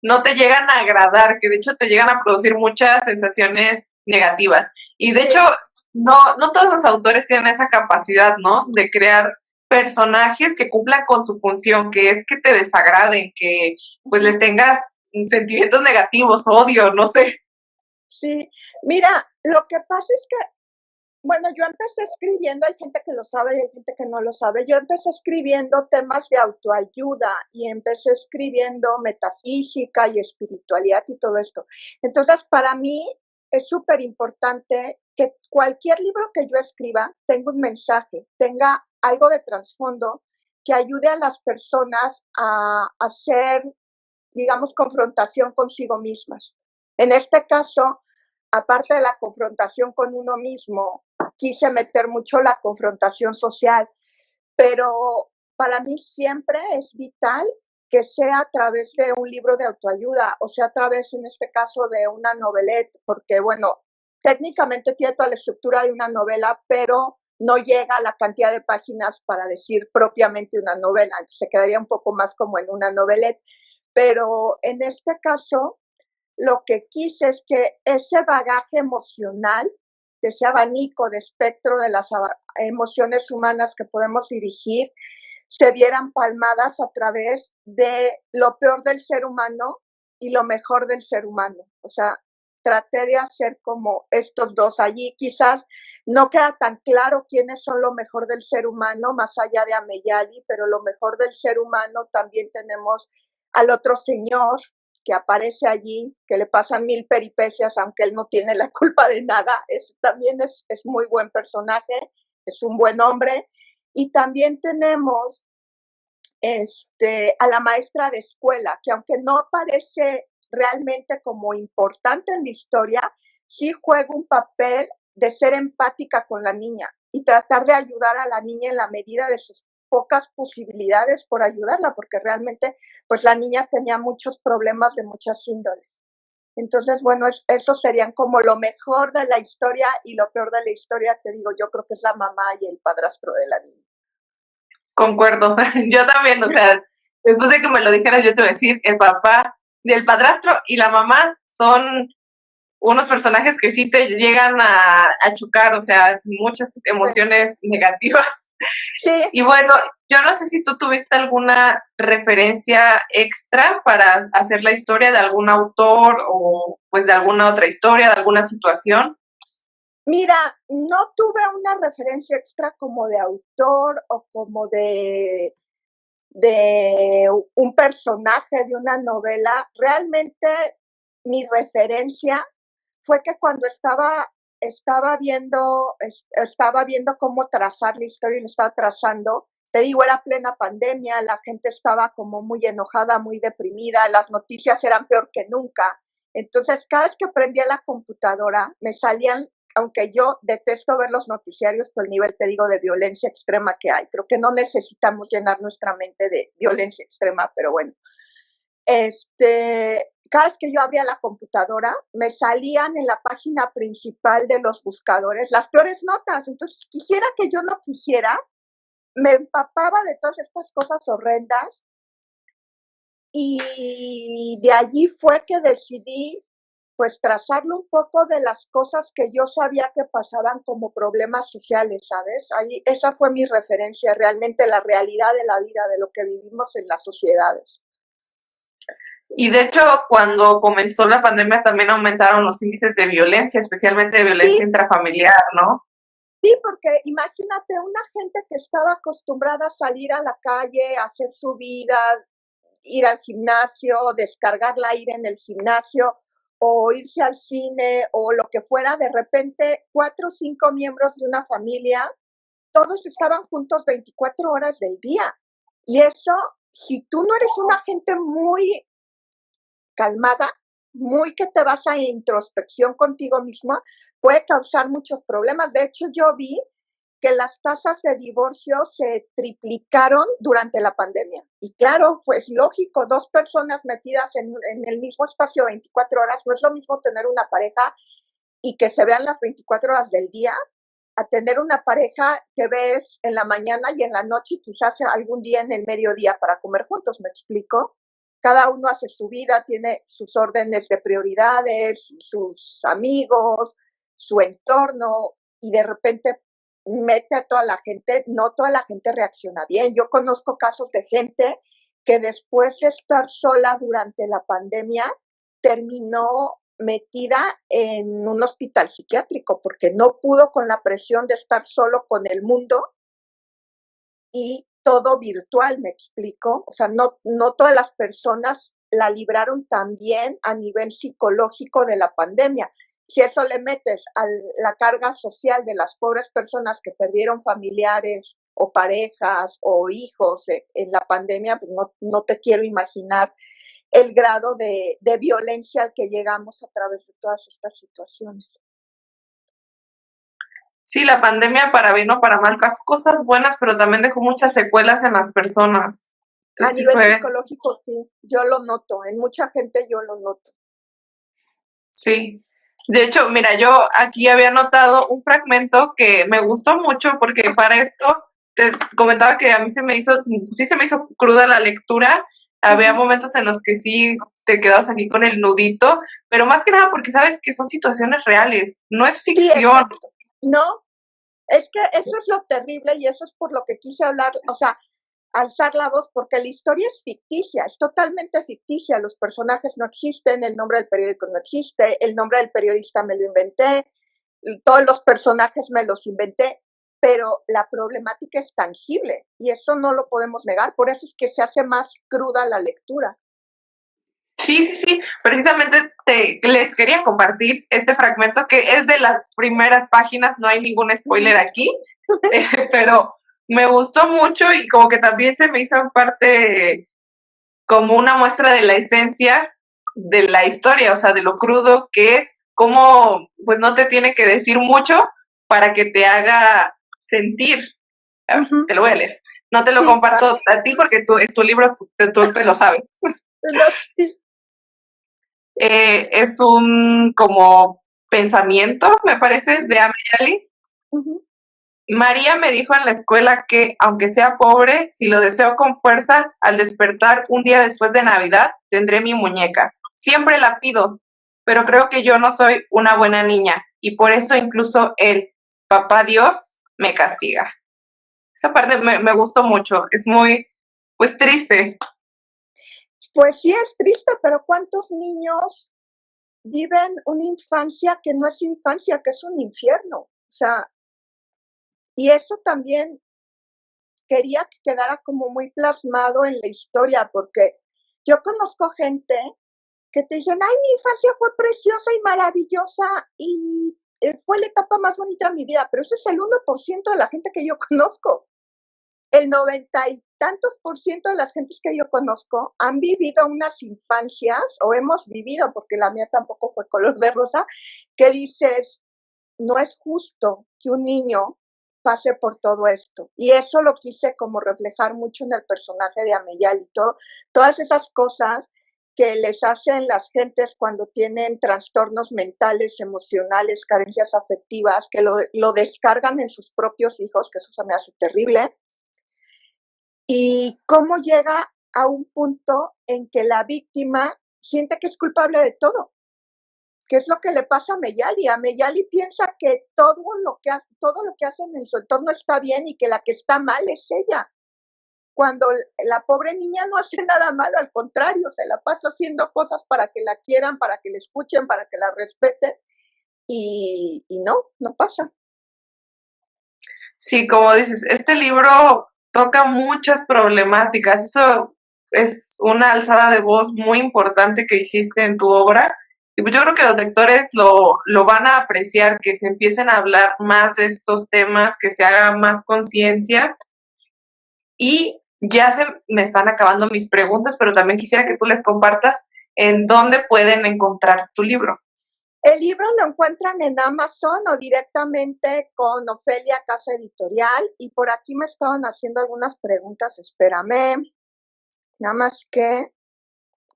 no te llegan a agradar, que de hecho te llegan a producir muchas sensaciones negativas. Y de hecho, Sí, no todos los autores tienen esa capacidad, ¿no? De crear personajes que cumplan con su función, que es que te desagraden, que pues les tengas sentimientos negativos, odio, no sé. sí. Mira, lo que pasa es que, bueno, yo empecé escribiendo, hay gente que lo sabe y hay gente que no lo sabe. Yo empecé escribiendo temas de autoayuda y empecé escribiendo metafísica y espiritualidad y todo esto. Entonces, para mí es súper importante que cualquier libro que yo escriba tenga un mensaje, tenga algo de trasfondo que ayude a las personas a hacer, digamos, confrontación consigo mismas. En este caso, aparte de la confrontación con uno mismo, quise meter mucho la confrontación social, pero para mí siempre es vital que sea a través de un libro de autoayuda, o sea, a través, en este caso, de una novelette, porque, bueno, técnicamente tiene toda la estructura de una novela, pero no llega a la cantidad de páginas para decir propiamente una novela, se quedaría un poco más como en una novelette. Pero en este caso, lo que quise es que ese bagaje emocional, ese abanico de espectro de las emociones humanas que podemos dirigir, se vieran palmadas a través de lo peor del ser humano y lo mejor del ser humano. O sea, traté de hacer como estos dos allí. Quizás no queda tan claro quiénes son lo mejor del ser humano, más allá de Ameyali, pero lo mejor del ser humano también tenemos al otro señor que aparece allí, que le pasan mil peripecias, aunque él no tiene la culpa de nada. También es muy buen personaje, es un buen hombre. Y también tenemos a la maestra de escuela, que aunque no aparece realmente como importante en la historia, sí juega un papel de ser empática con la niña y tratar de ayudar a la niña en la medida de sus pocas posibilidades por ayudarla, porque realmente pues la niña tenía muchos problemas de muchas índoles. Entonces, bueno, eso serían como lo mejor de la historia y lo peor de la historia, te digo, yo creo que es la mamá y el padrastro de la niña. Concuerdo. Yo también, o sea, después de que me lo dijeras, yo te voy a decir, el papá del padrastro y la mamá son unos personajes que sí te llegan a chocar, o sea, muchas emociones negativas. Sí, Y bueno, yo no sé si tú tuviste alguna referencia extra para hacer la historia de algún autor o pues de alguna otra historia, de alguna situación. mira, no tuve una referencia extra como de autor o como de un personaje de una novela. Realmente mi referencia fue que cuando estaba viendo cómo trazar la historia y lo estaba trazando, te digo, era plena pandemia, la gente estaba como muy enojada, muy deprimida, las noticias eran peor que nunca. Entonces, cada vez que prendía la computadora, me salían, aunque yo detesto ver los noticiarios por el nivel, te digo, de violencia extrema que hay. Creo que no necesitamos llenar nuestra mente de violencia extrema, pero bueno. Cada vez que yo abría la computadora, me salían en la página principal de los buscadores las peores notas. Entonces, quisiera que yo no quisiera, me empapaba de todas estas cosas horrendas y de allí fue que decidí pues trazarlo un poco de las cosas que yo sabía que pasaban como problemas sociales, ¿sabes? Ahí, esa fue mi referencia, realmente la realidad de la vida, de lo que vivimos en las sociedades. Y de hecho, cuando comenzó la pandemia también aumentaron los índices de violencia, especialmente de violencia Sí, intrafamiliar, ¿no? sí, porque imagínate una gente que estaba acostumbrada a salir a la calle, a hacer su vida, ir al gimnasio, descargar el aire en el gimnasio o irse al cine o lo que fuera, de repente 4 o 5 miembros de una familia, todos estaban juntos 24 horas del día. Y eso, si tú no eres una gente muy calmada, muy que te vas a introspección contigo misma, puede causar muchos problemas. De hecho, yo vi que las tasas de divorcio se triplicaron durante la pandemia. Y claro, pues lógico, dos personas metidas en el mismo espacio 24 horas, no es lo mismo tener una pareja y que se vean las 24 horas del día, a tener una pareja que ves en la mañana y en la noche y quizás algún día en el mediodía para comer juntos, ¿me explico? Cada uno hace su vida, tiene sus órdenes de prioridades, sus amigos, su entorno, y de repente mete a toda la gente, no toda la gente reacciona bien. Yo conozco casos de gente que después de estar sola durante la pandemia terminó metida en un hospital psiquiátrico porque no pudo con la presión de estar solo con el mundo y todo virtual, ¿me explico? O sea, no todas las personas la libraron tan bien a nivel psicológico de la pandemia. Si eso le metes a la carga social de las pobres personas que perdieron familiares o parejas o hijos en la pandemia, pues no te quiero imaginar el grado de violencia al que llegamos a través de todas estas situaciones. Sí, la pandemia para bien o para mal trajo cosas buenas, pero también dejó muchas secuelas en las personas. A Entonces sí nivel fue, psicológico, sí, yo lo noto, en mucha gente yo lo noto. sí. De hecho, mira, yo aquí había notado un fragmento que me gustó mucho porque para esto te comentaba que a mí sí se me hizo cruda la lectura. Había momentos en los que sí te quedabas aquí con el nudito, pero más que nada porque sabes que son situaciones reales, no es Sí, ficción. exacto. No, es que eso es lo terrible y eso es por lo que quise hablar, o sea, alzar la voz, porque la historia es ficticia, es totalmente ficticia, los personajes no existen, el nombre del periódico no existe, el nombre del periodista me lo inventé, todos los personajes me los inventé, pero la problemática es tangible y eso no lo podemos negar, por eso es que se hace más cruda la lectura. Sí, sí, sí, precisamente les quería compartir este fragmento que es de las primeras páginas, no hay ningún spoiler aquí, pero me gustó mucho y como que también se me hizo en parte como una muestra de la esencia de la historia, o sea, de lo crudo que es, cómo pues no te tiene que decir mucho para que te haga sentir. A ver, te lo voy a leer. No te lo Sí, comparto a ti porque es tu libro, tú te lo sabes. no, sí. Es un como pensamiento, me parece, de Ameyali. María me dijo en la escuela que, aunque sea pobre, si lo deseo con fuerza, al despertar un día después de Navidad, tendré mi muñeca. Siempre la pido, pero creo que yo no soy una buena niña y por eso incluso el papá Dios me castiga. Esa parte me gustó mucho, es muy, pues triste. Pues sí es triste, pero ¿cuántos niños viven una infancia que no es infancia, que es un infierno? O sea, y eso también quería que quedara como muy plasmado en la historia, porque yo conozco gente que te dicen, ay, mi infancia fue preciosa y maravillosa y fue la etapa más bonita de mi vida, pero ese es el 1% de la gente que yo conozco. El 90 y tantos por ciento de las gentes que yo conozco han vivido unas infancias, o hemos vivido, porque la mía tampoco fue color de rosa, que dices, no es justo que un niño pase por todo esto. Y eso lo quise como reflejar mucho en el personaje de Ameyali, todas esas cosas que les hacen las gentes cuando tienen trastornos mentales, emocionales, carencias afectivas, que lo descargan en sus propios hijos, que eso se me hace terrible, y cómo llega a un punto en que la víctima siente que es culpable de todo, que es lo que le pasa a Ameyali. Ameyali piensa que todo lo que hacen en su entorno está bien y que la que está mal es ella, cuando la pobre niña no hace nada malo, al contrario, se la pasa haciendo cosas para que la quieran, para que la escuchen, para que la respeten, y no pasa. Sí, como dices, este libro toca muchas problemáticas. Eso es una alzada de voz muy importante que hiciste en tu obra. Y pues yo creo que los lectores lo van a apreciar, que se empiecen a hablar más de estos temas, que se haga más conciencia. Y ya se me están acabando mis preguntas, pero también quisiera que tú les compartas en dónde pueden encontrar tu libro. El libro lo encuentran en Amazon o directamente con Ofelia Casa Editorial. Y por aquí me estaban haciendo algunas preguntas, espérame. Nada más que,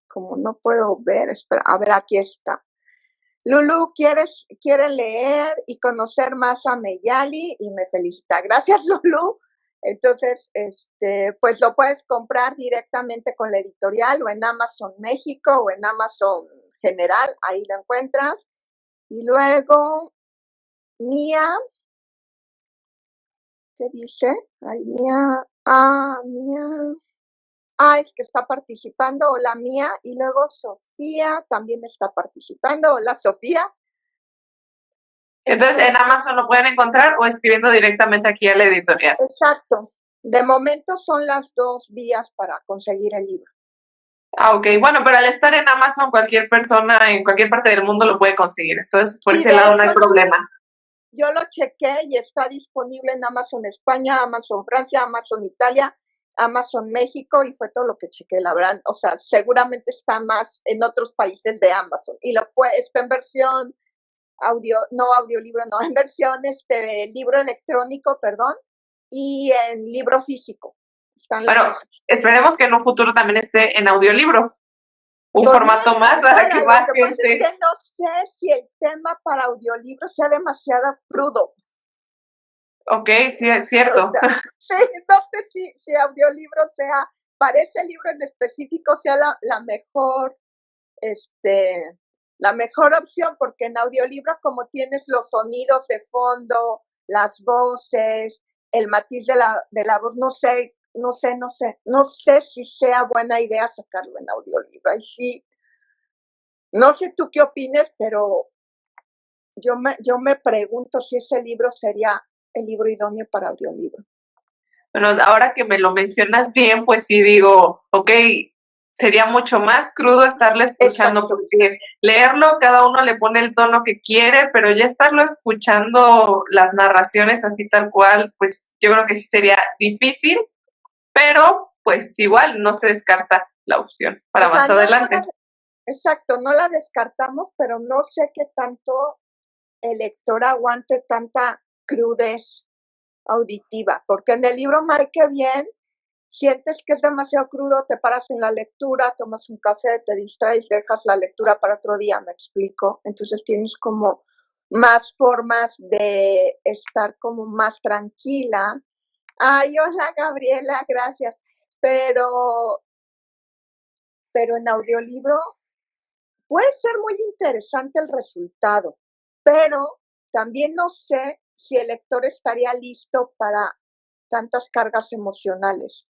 como no puedo ver, espera, a ver, aquí está. Lulu quiere leer y conocer más a Meyali y me felicita. Gracias, Lulu. Entonces, pues lo puedes comprar directamente con la editorial o en Amazon México o en Amazon General, ahí lo encuentras. Y luego, Mía, ¿qué dice? Ay, Mía, es que está participando, hola Mía, y luego Sofía también está participando, hola Sofía. Entonces, en Amazon lo pueden encontrar o escribiendo directamente aquí a la editorial. Exacto. De momento son las dos vías para conseguir el libro. Ok. Bueno, pero al estar en Amazon, cualquier persona en cualquier parte del mundo lo puede conseguir. Entonces, por ese lado no hay problema. Yo lo chequé y está disponible en Amazon España, Amazon Francia, Amazon Italia, Amazon México y fue todo lo que chequé, la verdad. O sea, seguramente está más en otros países de Amazon. Y está en versión audiolibro, en versión libro electrónico, perdón, y en libro físico. Pero esperemos que en un futuro también esté en audiolibro. Un formato más para que más gente. Es que no sé si el tema para audiolibro sea demasiado crudo. Ok, sí, es cierto. O sea, sí, no sé si audiolibro sea, para ese libro en específico sea la mejor, la mejor opción, porque en audiolibro como tienes los sonidos de fondo, las voces, el matiz de la voz, no sé si sea buena idea sacarlo en audiolibro. Ahí sí, no sé tú qué opines, pero yo me pregunto si ese libro sería el libro idóneo para audiolibro. Bueno, ahora que me lo mencionas bien, pues sí digo, ok, sería mucho más crudo estarlo escuchando. Exacto. Porque leerlo cada uno le pone el tono que quiere, pero ya estarlo escuchando las narraciones así tal cual, pues yo creo que sí sería difícil, pero pues igual no se descarta la opción para más adelante. Exacto, no la descartamos, pero no sé qué tanto el lector aguante tanta crudez auditiva, porque en el libro mal que bien, sientes que es demasiado crudo, te paras en la lectura, tomas un café, te distraes, dejas la lectura para otro día, me explico. Entonces tienes como más formas de estar como más tranquila. Ay, hola Gabriela, gracias. Pero en audiolibro puede ser muy interesante el resultado, pero también no sé si el lector estaría listo para tantas cargas emocionales,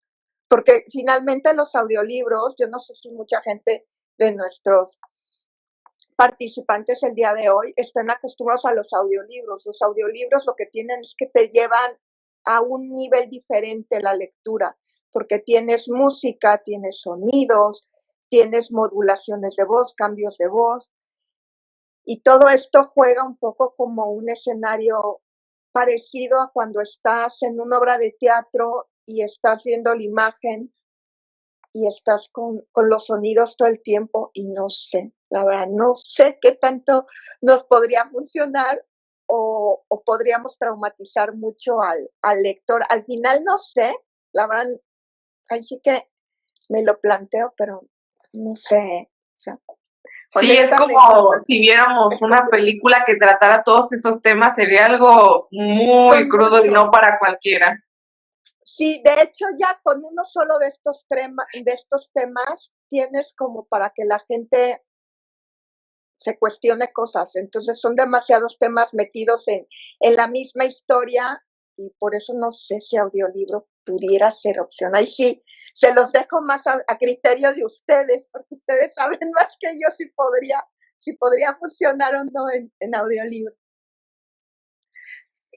porque finalmente los audiolibros, yo no sé si mucha gente de nuestros participantes el día de hoy están acostumbrados a los audiolibros. Los audiolibros lo que tienen es que te llevan a un nivel diferente la lectura, porque tienes música, tienes sonidos, tienes modulaciones de voz, cambios de voz, y todo esto juega un poco como un escenario parecido a cuando estás en una obra de teatro y estás viendo la imagen y estás con los sonidos todo el tiempo y no sé, la verdad, no sé qué tanto nos podría funcionar o podríamos traumatizar mucho al lector. Al final no sé, la verdad, ahí sí que me lo planteo, pero no sé. O sea, sí, es como si viéramos una película que tratara todos esos temas, sería algo muy crudo y no para cualquiera. Sí, de hecho ya con uno solo de estos temas tienes como para que la gente se cuestione cosas. Entonces son demasiados temas metidos en la misma historia y por eso no sé si audiolibro pudiera ser opción. Ahí sí, se los dejo más a criterio de ustedes, porque ustedes saben más que yo si podría funcionar o no en audiolibro.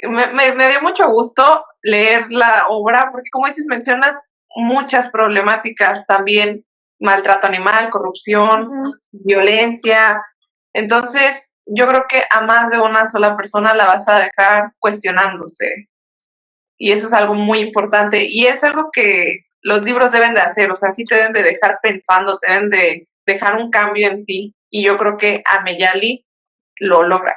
Me dio mucho gusto leer la obra, porque como dices, mencionas muchas problemáticas también, maltrato animal, corrupción, violencia. Entonces, yo creo que a más de una sola persona la vas a dejar cuestionándose. Y eso es algo muy importante. Y es algo que los libros deben de hacer, o sea, sí te deben de dejar pensando, te deben de dejar un cambio en ti. Y yo creo que a Meyali lo logra.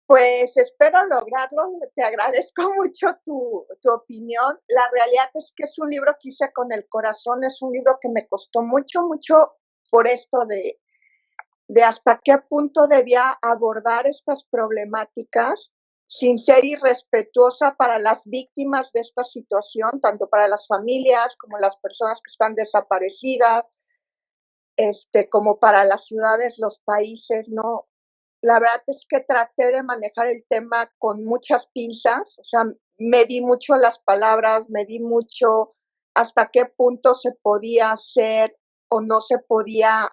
Pues espero lograrlo, te agradezco mucho tu opinión. La realidad es que es un libro que hice con el corazón, es un libro que me costó mucho, mucho por esto de hasta qué punto debía abordar estas problemáticas sin ser irrespetuosa para las víctimas de esta situación, tanto para las familias como las personas que están desaparecidas, como para las ciudades, los países, ¿no? La verdad es que traté de manejar el tema con muchas pinzas, o sea, me di mucho las palabras, me di mucho hasta qué punto se podía hacer o no se podía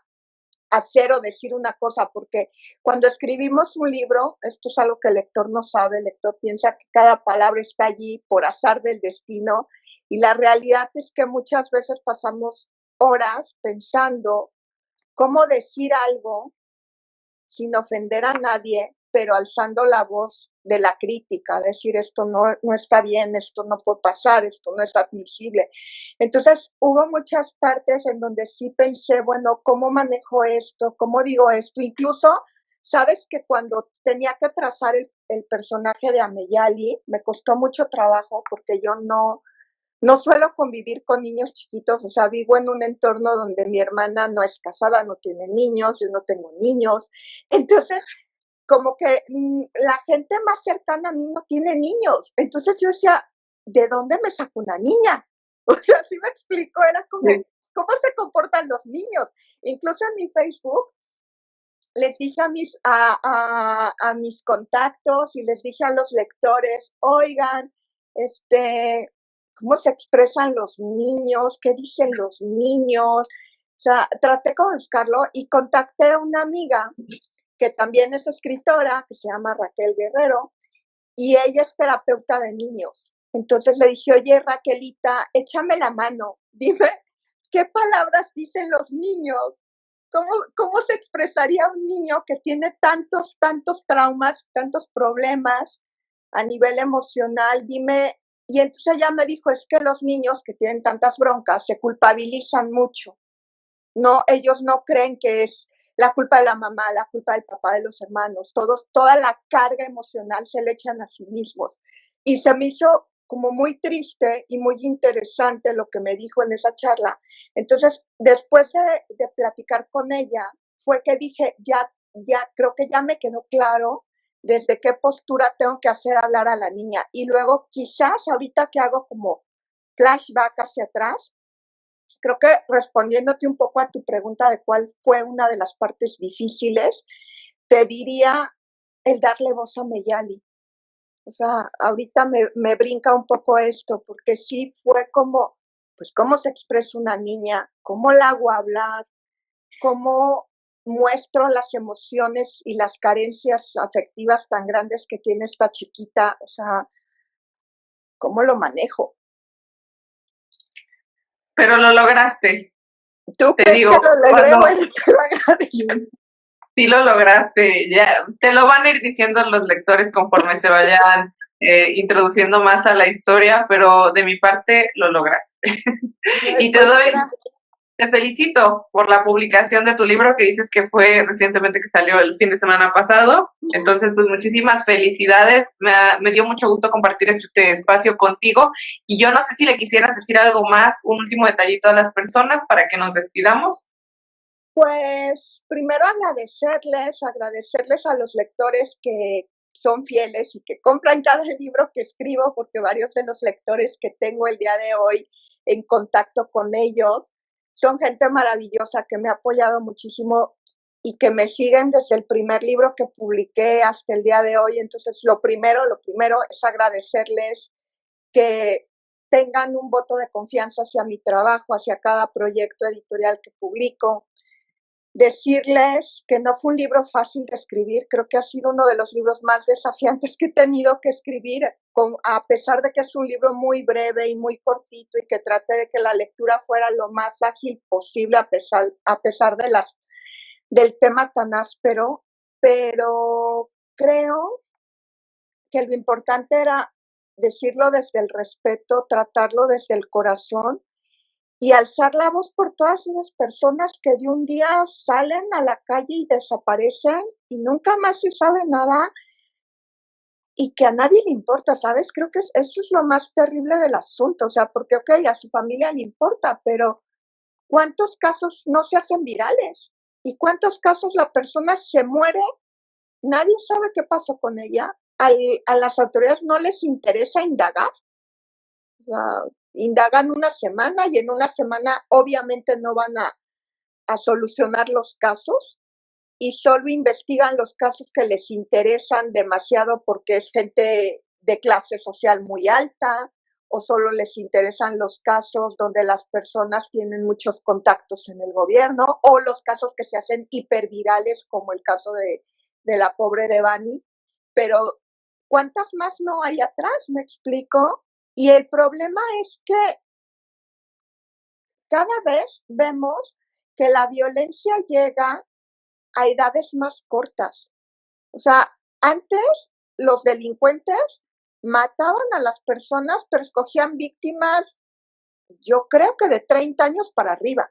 hacer o decir una cosa, porque cuando escribimos un libro, esto es algo que el lector no sabe, el lector piensa que cada palabra está allí por azar del destino, y la realidad es que muchas veces pasamos horas pensando cómo decir algo sin ofender a nadie, pero alzando la voz de la crítica, decir esto no está bien, esto no puede pasar, esto no es admisible. Entonces hubo muchas partes en donde sí pensé, bueno, ¿cómo manejo esto? ¿Cómo digo esto? Incluso, sabes que cuando tenía que trazar el personaje de Ameyali, me costó mucho trabajo porque yo no suelo convivir con niños chiquitos, o sea, vivo en un entorno donde mi hermana no es casada, no tiene niños, yo no tengo niños. Entonces, como que la gente más cercana a mí no tiene niños. Entonces yo decía, ¿de dónde me saco una niña? O sea, así me explico, era como, ¿cómo se comportan los niños? Incluso en mi Facebook les dije a mis contactos y les dije a los lectores, oigan, cómo se expresan los niños, qué dicen los niños. O sea, traté de buscarlo y contacté a una amiga que también es escritora, que se llama Raquel Guerrero, y ella es terapeuta de niños. Entonces le dije, oye, Raquelita, échame la mano, dime qué palabras dicen los niños. ¿Cómo se expresaría un niño que tiene tantos traumas, tantos problemas a nivel emocional? Dime. Y entonces ella me dijo, es que los niños que tienen tantas broncas se culpabilizan mucho. No, ellos no creen que es la culpa de la mamá, la culpa del papá, de los hermanos, toda la carga emocional se le echan a sí mismos. Y se me hizo como muy triste y muy interesante lo que me dijo en esa charla. Entonces, después de platicar con ella, fue que dije, ya creo que ya me quedó claro desde qué postura tengo que hacer hablar a la niña. Y luego, quizás ahorita que hago como flashback hacia atrás, creo que respondiéndote un poco a tu pregunta de cuál fue una de las partes difíciles, te diría el darle voz a Meyali. O sea, ahorita me brinca un poco esto, porque sí fue como, pues, cómo se expresa una niña, cómo la hago hablar, cómo muestro las emociones y las carencias afectivas tan grandes que tiene esta chiquita, o sea, cómo lo manejo. Pero lo lograste. ¿Tú Te crees digo, que lo logré? Bueno, te lo agradezco. sí lo lograste. Ya te lo van a ir diciendo los lectores conforme se vayan introduciendo más a la historia, pero de mi parte lo lograste. Y Pues, gracias. te felicito por la publicación de tu libro que dices que fue recientemente, que salió el fin de semana pasado. Entonces, pues muchísimas felicidades. Me dio mucho gusto compartir este espacio contigo. Y yo no sé si le quisieras decir algo más, un último detallito a las personas para que nos despidamos. Pues primero agradecerles a los lectores que son fieles y que compran cada libro que escribo, porque varios de los lectores que tengo el día de hoy en contacto con ellos son gente maravillosa que me ha apoyado muchísimo y que me siguen desde el primer libro que publiqué hasta el día de hoy. Entonces, lo primero es agradecerles que tengan un voto de confianza hacia mi trabajo, hacia cada proyecto editorial que publico. Decirles que no fue un libro fácil de escribir, creo que ha sido uno de los libros más desafiantes que he tenido que escribir, a pesar de que es un libro muy breve y muy cortito y que traté de que la lectura fuera lo más ágil posible a pesar del tema tan áspero, pero creo que lo importante era decirlo desde el respeto, tratarlo desde el corazón y alzar la voz por todas esas personas que de un día salen a la calle y desaparecen y nunca más se sabe nada y que a nadie le importa, ¿sabes? Creo que eso es lo más terrible del asunto, o sea, porque, ok, a su familia le importa, pero ¿cuántos casos no se hacen virales? ¿Y cuántos casos la persona se muere? Nadie sabe qué pasó con ella. A las autoridades no les interesa indagar. O sea, indagan una semana y en una semana obviamente no van a solucionar los casos y solo investigan los casos que les interesan demasiado porque es gente de clase social muy alta o solo les interesan los casos donde las personas tienen muchos contactos en el gobierno o los casos que se hacen hipervirales como el caso de la pobre Devani. Pero ¿cuántas más no hay atrás? ¿Me explico? Y el problema es que cada vez vemos que la violencia llega a edades más cortas. O sea, antes los delincuentes mataban a las personas, pero escogían víctimas, yo creo que de 30 años para arriba.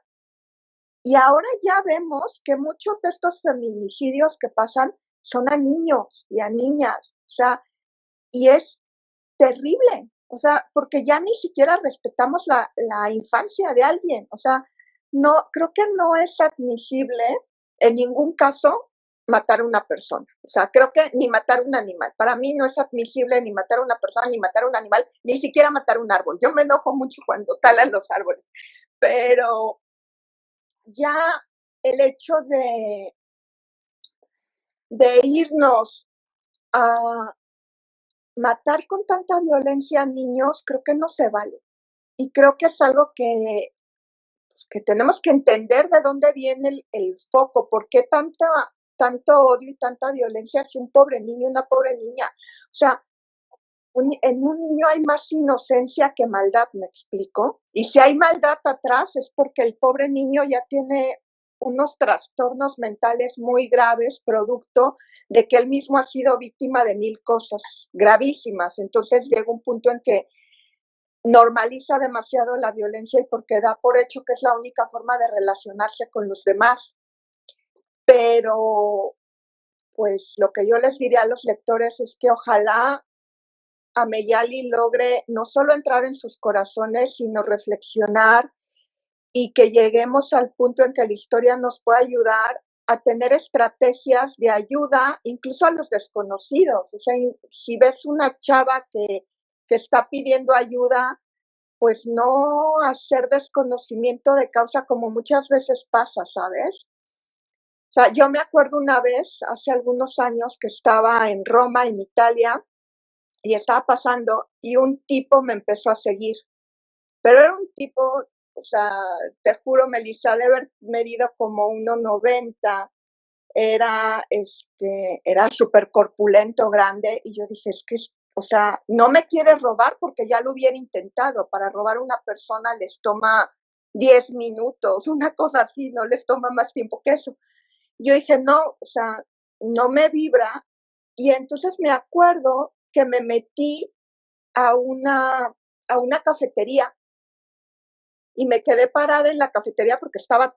Y ahora ya vemos que muchos de estos feminicidios que pasan son a niños y a niñas. O sea, y es terrible. O sea, porque ya ni siquiera respetamos la infancia de alguien. O sea, no, creo que no es admisible en ningún caso matar a una persona. O sea, creo que ni matar a un animal. Para mí no es admisible ni matar a una persona, ni matar a un animal, ni siquiera matar a un árbol. Yo me enojo mucho cuando talan los árboles. Pero ya el hecho de irnos a matar con tanta violencia a niños, creo que no se vale. Y creo que es algo que tenemos que entender de dónde viene el foco, por qué tanto odio y tanta violencia hacia un pobre niño y una pobre niña. O sea, en un niño hay más inocencia que maldad, ¿me explico? Y si hay maldad atrás es porque el pobre niño ya tiene unos trastornos mentales muy graves, producto de que él mismo ha sido víctima de 1000 cosas gravísimas. Entonces llega un punto en que normaliza demasiado la violencia y porque da por hecho que es la única forma de relacionarse con los demás. Pero, pues lo que yo les diría a los lectores es que ojalá Ameyali logre no solo entrar en sus corazones, sino reflexionar y que lleguemos al punto en que la historia nos pueda ayudar a tener estrategias de ayuda, incluso a los desconocidos. O sea, si ves una chava que está pidiendo ayuda, pues no hacer desconocimiento de causa como muchas veces pasa, ¿sabes? O sea, yo me acuerdo una vez, hace algunos años, que estaba en Roma, en Italia, y estaba pasando y un tipo me empezó a seguir. Pero era un tipo, o sea, te juro, Melissa, de haber medido como 1,90, era súper corpulento, grande, y yo dije, es que, o sea, no me quiere robar porque ya lo hubiera intentado. Para robar a una persona les toma 10 minutos, una cosa así, no les toma más tiempo que eso. Yo dije, no, o sea, no me vibra. Y entonces me acuerdo que me metí a una cafetería y me quedé parada en la cafetería porque estaba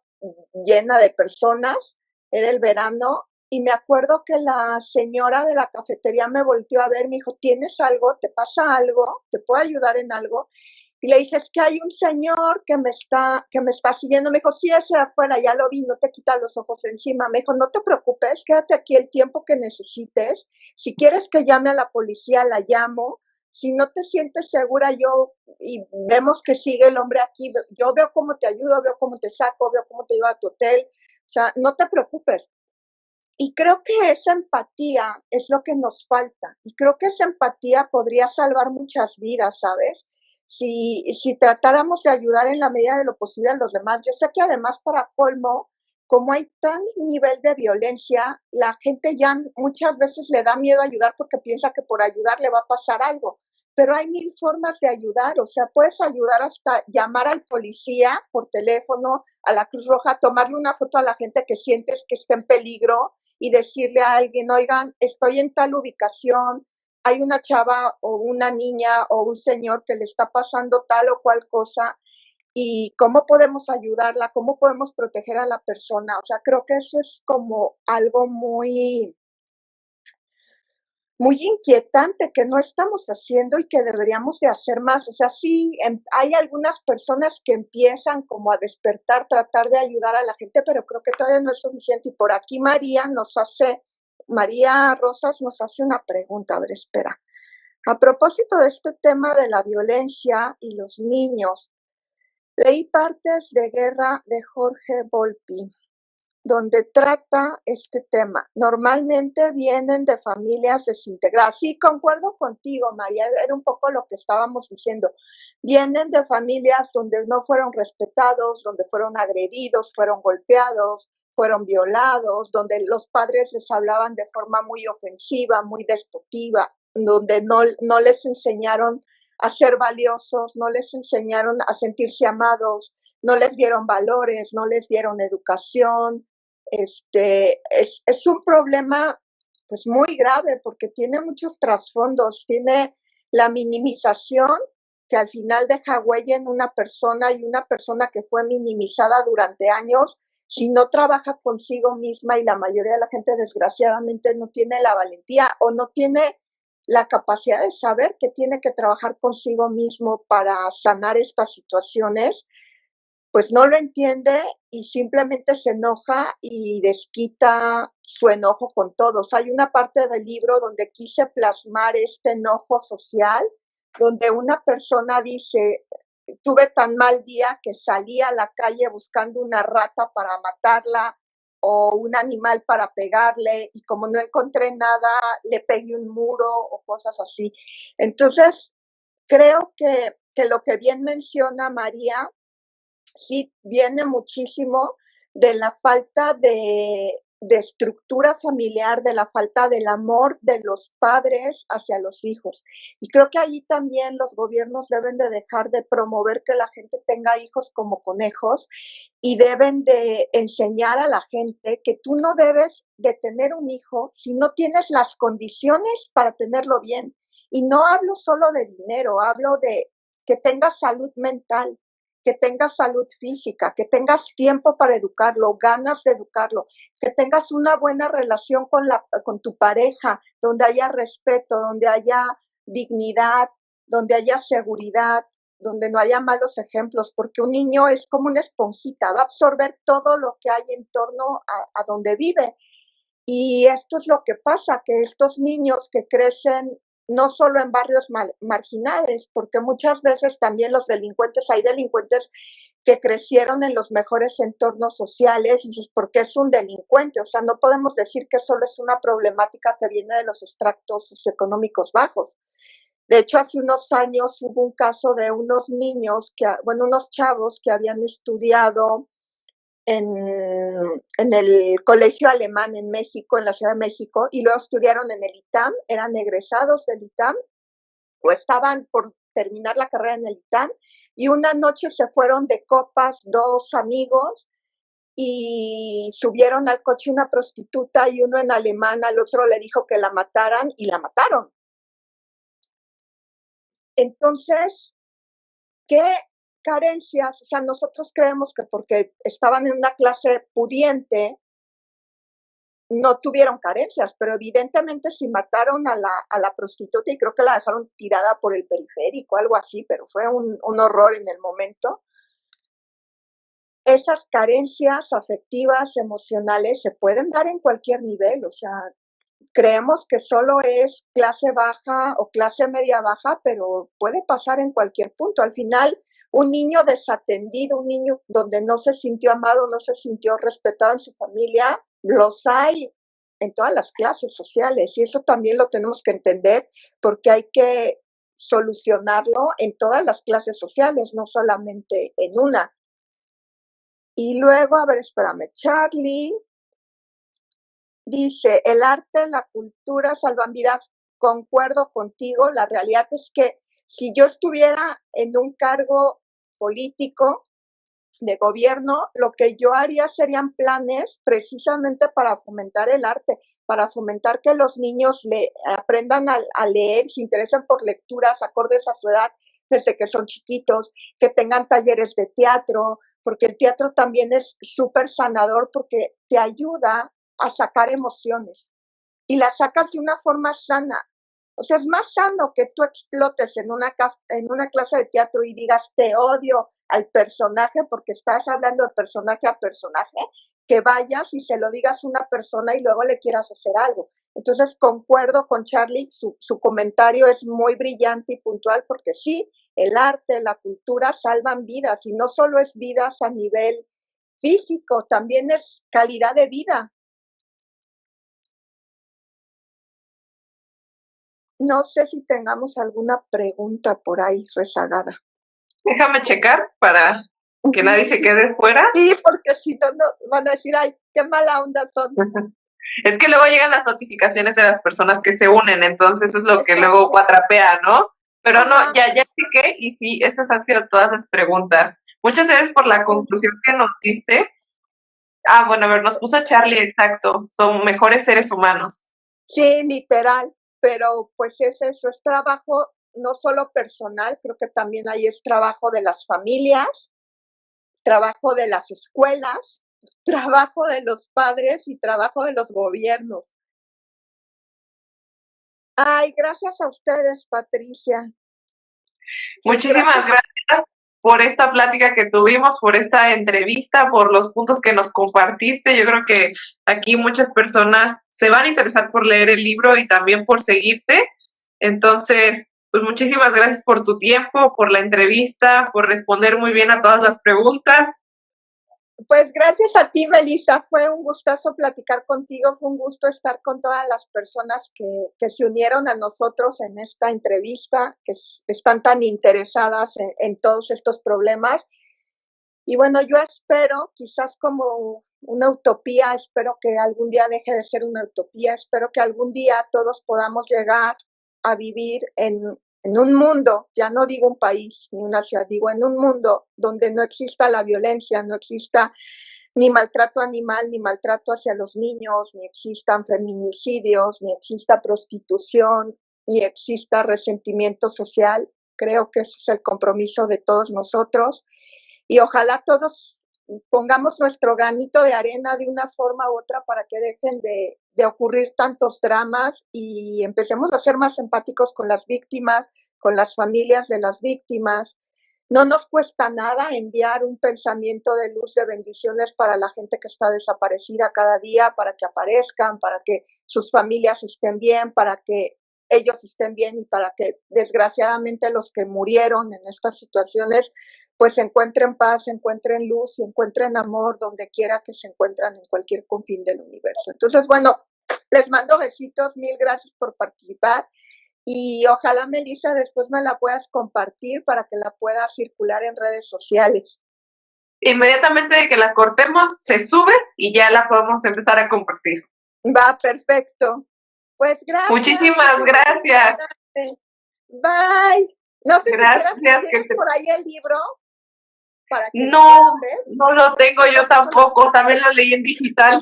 llena de personas, era el verano, y me acuerdo que la señora de la cafetería me volteó a ver, me dijo, ¿tienes algo? ¿Te pasa algo? ¿Te puedo ayudar en algo? Y le dije, es que hay un señor que me está siguiendo. Me dijo, sí, ese de afuera, ya lo vi, no te quita los ojos de encima. Me dijo, no te preocupes, quédate aquí el tiempo que necesites. Si quieres que llame a la policía, la llamo. Si no te sientes segura, y vemos que sigue el hombre aquí, yo veo cómo te ayudo, veo cómo te saco, veo cómo te llevo a tu hotel. O sea, no te preocupes. Y creo que esa empatía es lo que nos falta. Y creo que esa empatía podría salvar muchas vidas, ¿sabes? Si tratáramos de ayudar en la medida de lo posible a los demás. Yo sé que además para colmo, como hay tan nivel de violencia, la gente ya muchas veces le da miedo ayudar porque piensa que por ayudar le va a pasar algo. Pero hay 1000 formas de ayudar, o sea, puedes ayudar hasta llamar al policía por teléfono, a la Cruz Roja, tomarle una foto a la gente que sientes que está en peligro y decirle a alguien, oigan, estoy en tal ubicación, hay una chava o una niña o un señor que le está pasando tal o cual cosa. y cómo podemos ayudarla, cómo podemos proteger a la persona. O sea, creo que eso es como algo muy, muy inquietante que no estamos haciendo y que deberíamos de hacer más. O sea, sí, hay algunas personas que empiezan como a despertar, tratar de ayudar a la gente, pero creo que todavía no es suficiente. Y por aquí María Rosas nos hace una pregunta. A ver, espera. A propósito de este tema de la violencia y los niños, leí Partes de Guerra de Jorge Volpi, donde trata este tema. Normalmente vienen de familias desintegradas. Sí, concuerdo contigo, María, era un poco lo que estábamos diciendo. Vienen de familias donde no fueron respetados, donde fueron agredidos, fueron golpeados, fueron violados, donde los padres les hablaban de forma muy ofensiva, muy despotiva, donde no les enseñaron a ser valiosos, no les enseñaron a sentirse amados, no les dieron valores, no les dieron educación. Es un problema pues muy grave porque tiene muchos trasfondos, tiene la minimización que al final deja huella en una persona, y una persona que fue minimizada durante años, si no trabaja consigo misma, y la mayoría de la gente desgraciadamente no tiene la valentía o no tiene la capacidad de saber que tiene que trabajar consigo mismo para sanar estas situaciones, pues no lo entiende y simplemente se enoja y desquita su enojo con todos. Hay una parte del libro donde quise plasmar este enojo social, donde una persona dice: tuve tan mal día que salí a la calle buscando una rata para matarla o un animal para pegarle, y como no encontré nada, le pegué un muro o cosas así. Entonces, creo que lo que bien menciona María, sí viene muchísimo de la falta de estructura familiar, de la falta del amor de los padres hacia los hijos. Y creo que allí también los gobiernos deben de dejar de promover que la gente tenga hijos como conejos, y deben de enseñar a la gente que tú no debes de tener un hijo si no tienes las condiciones para tenerlo bien. Y no hablo solo de dinero, hablo de que tengas salud mental, que tengas salud física, que tengas tiempo para educarlo, ganas de educarlo, que tengas una buena relación con tu pareja, donde haya respeto, donde haya dignidad, donde haya seguridad, donde no haya malos ejemplos, porque un niño es como una esponjita, va a absorber todo lo que hay en torno a donde vive. Y esto es lo que pasa, que estos niños que crecen no solo en barrios marginales, porque muchas veces también hay delincuentes que crecieron en los mejores entornos sociales, y dices, ¿por qué es un delincuente? O sea, no podemos decir que solo es una problemática que viene de los estratos socioeconómicos bajos. De hecho, hace unos años hubo un caso de unos niños, unos chavos que habían estudiado en el colegio alemán en México, en la Ciudad de México, y luego estudiaron en el ITAM, eran egresados del ITAM o estaban por terminar la carrera en el ITAM, y una noche se fueron de copas dos amigos y subieron al coche una prostituta, y uno en alemán al otro le dijo que la mataran, y la mataron. Entonces, ¿qué carencias? O sea, nosotros creemos que porque estaban en una clase pudiente no tuvieron carencias, pero evidentemente si mataron a la prostituta, y creo que la dejaron tirada por el periférico, algo así, pero fue un horror en el momento. Esas carencias afectivas, emocionales, se pueden dar en cualquier nivel. O sea, creemos que solo es clase baja o clase media baja, pero puede pasar en cualquier punto. Al final, un niño desatendido, un niño donde no se sintió amado, no se sintió respetado en su familia, los hay en todas las clases sociales, y eso también lo tenemos que entender, porque hay que solucionarlo en todas las clases sociales, no solamente en una. Y luego, a ver, espérame, Charlie dice: el arte, la cultura salvan vidas. Concuerdo contigo, la realidad es que si yo estuviera en un cargo político de gobierno, lo que yo haría serían planes precisamente para fomentar el arte, para fomentar que los niños aprendan a leer, se interesen por lecturas acordes a su edad, desde que son chiquitos, que tengan talleres de teatro, porque el teatro también es súper sanador porque te ayuda a sacar emociones y las sacas de una forma sana. O sea, es más sano que tú explotes en una clase de teatro y digas, te odio al personaje porque estás hablando de personaje a personaje, que vayas y se lo digas a una persona y luego le quieras hacer algo. Entonces, concuerdo con Charlie, su comentario es muy brillante y puntual porque sí, el arte, la cultura salvan vidas y no solo es vidas a nivel físico, también es calidad de vida. No sé si tengamos alguna pregunta por ahí rezagada. Déjame checar para que nadie se quede fuera. Sí, porque si no, no van a decir, ay, qué mala onda son. Es que luego llegan las notificaciones de las personas que se unen, entonces eso es lo que luego cuatrapea, ¿no? Pero no, ya chequé y sí, esas han sido todas las preguntas. Muchas gracias por la conclusión que nos diste. Ah, bueno, a ver, nos puso Charlie, exacto, son mejores seres humanos. Sí, literal, pero pues es eso, es trabajo no solo personal, creo que también ahí es trabajo de las familias, trabajo de las escuelas, trabajo de los padres y trabajo de los gobiernos. Ay, gracias a ustedes, Patricia. Muchísimas gracias por esta plática que tuvimos, por esta entrevista, por los puntos que nos compartiste. Yo creo que aquí muchas personas se van a interesar por leer el libro y también por seguirte. Entonces, pues muchísimas gracias por tu tiempo, por la entrevista, por responder muy bien a todas las preguntas. Pues gracias a ti, Melissa. Fue un gustazo platicar contigo. Fue un gusto estar con todas las personas que se unieron a nosotros en esta entrevista, que están tan interesadas en todos estos problemas. Y bueno, yo espero, quizás como una utopía, espero que algún día deje de ser una utopía, espero que algún día todos podamos llegar a vivir en un mundo, ya no digo un país ni una ciudad, digo en un mundo donde no exista la violencia, no exista ni maltrato animal, ni maltrato hacia los niños, ni existan feminicidios, ni exista prostitución, ni exista resentimiento social. Creo que ese es el compromiso de todos nosotros y ojalá todos pongamos nuestro granito de arena de una forma u otra para que dejen de ocurrir tantos dramas y empecemos a ser más empáticos con las víctimas, con las familias de las víctimas. No nos cuesta nada enviar un pensamiento de luz, de bendiciones para la gente que está desaparecida cada día, para que aparezcan, para que sus familias estén bien, para que ellos estén bien y para que desgraciadamente los que murieron en estas situaciones pues encuentren paz, encuentren luz y encuentren amor donde quiera que se encuentran en cualquier confín del universo. Entonces, bueno, les mando besitos, mil gracias por participar y ojalá, Melissa, después me la puedas compartir para que la pueda circular en redes sociales. Inmediatamente de que la cortemos, se sube y ya la podemos empezar a compartir. Va, perfecto. Pues gracias. Muchísimas gracias. Bye. No sé gracias, si tienes por ahí el libro. Para que no lo tengo yo tampoco, también lo leí en digital.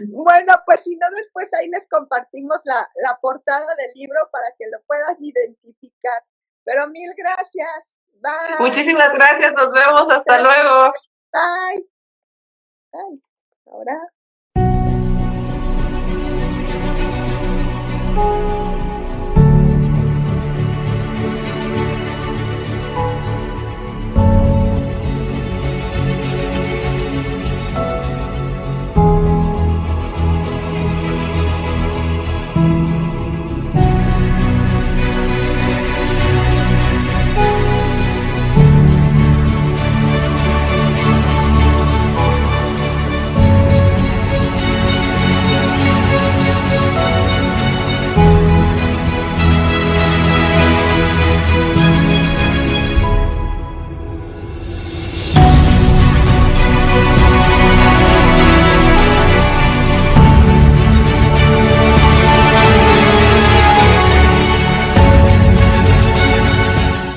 Bueno, pues si no, después ahí les compartimos la portada del libro para que lo puedan identificar. Pero mil gracias. Bye. Muchísimas gracias, nos vemos, hasta luego. Bye. Bye. Ahora.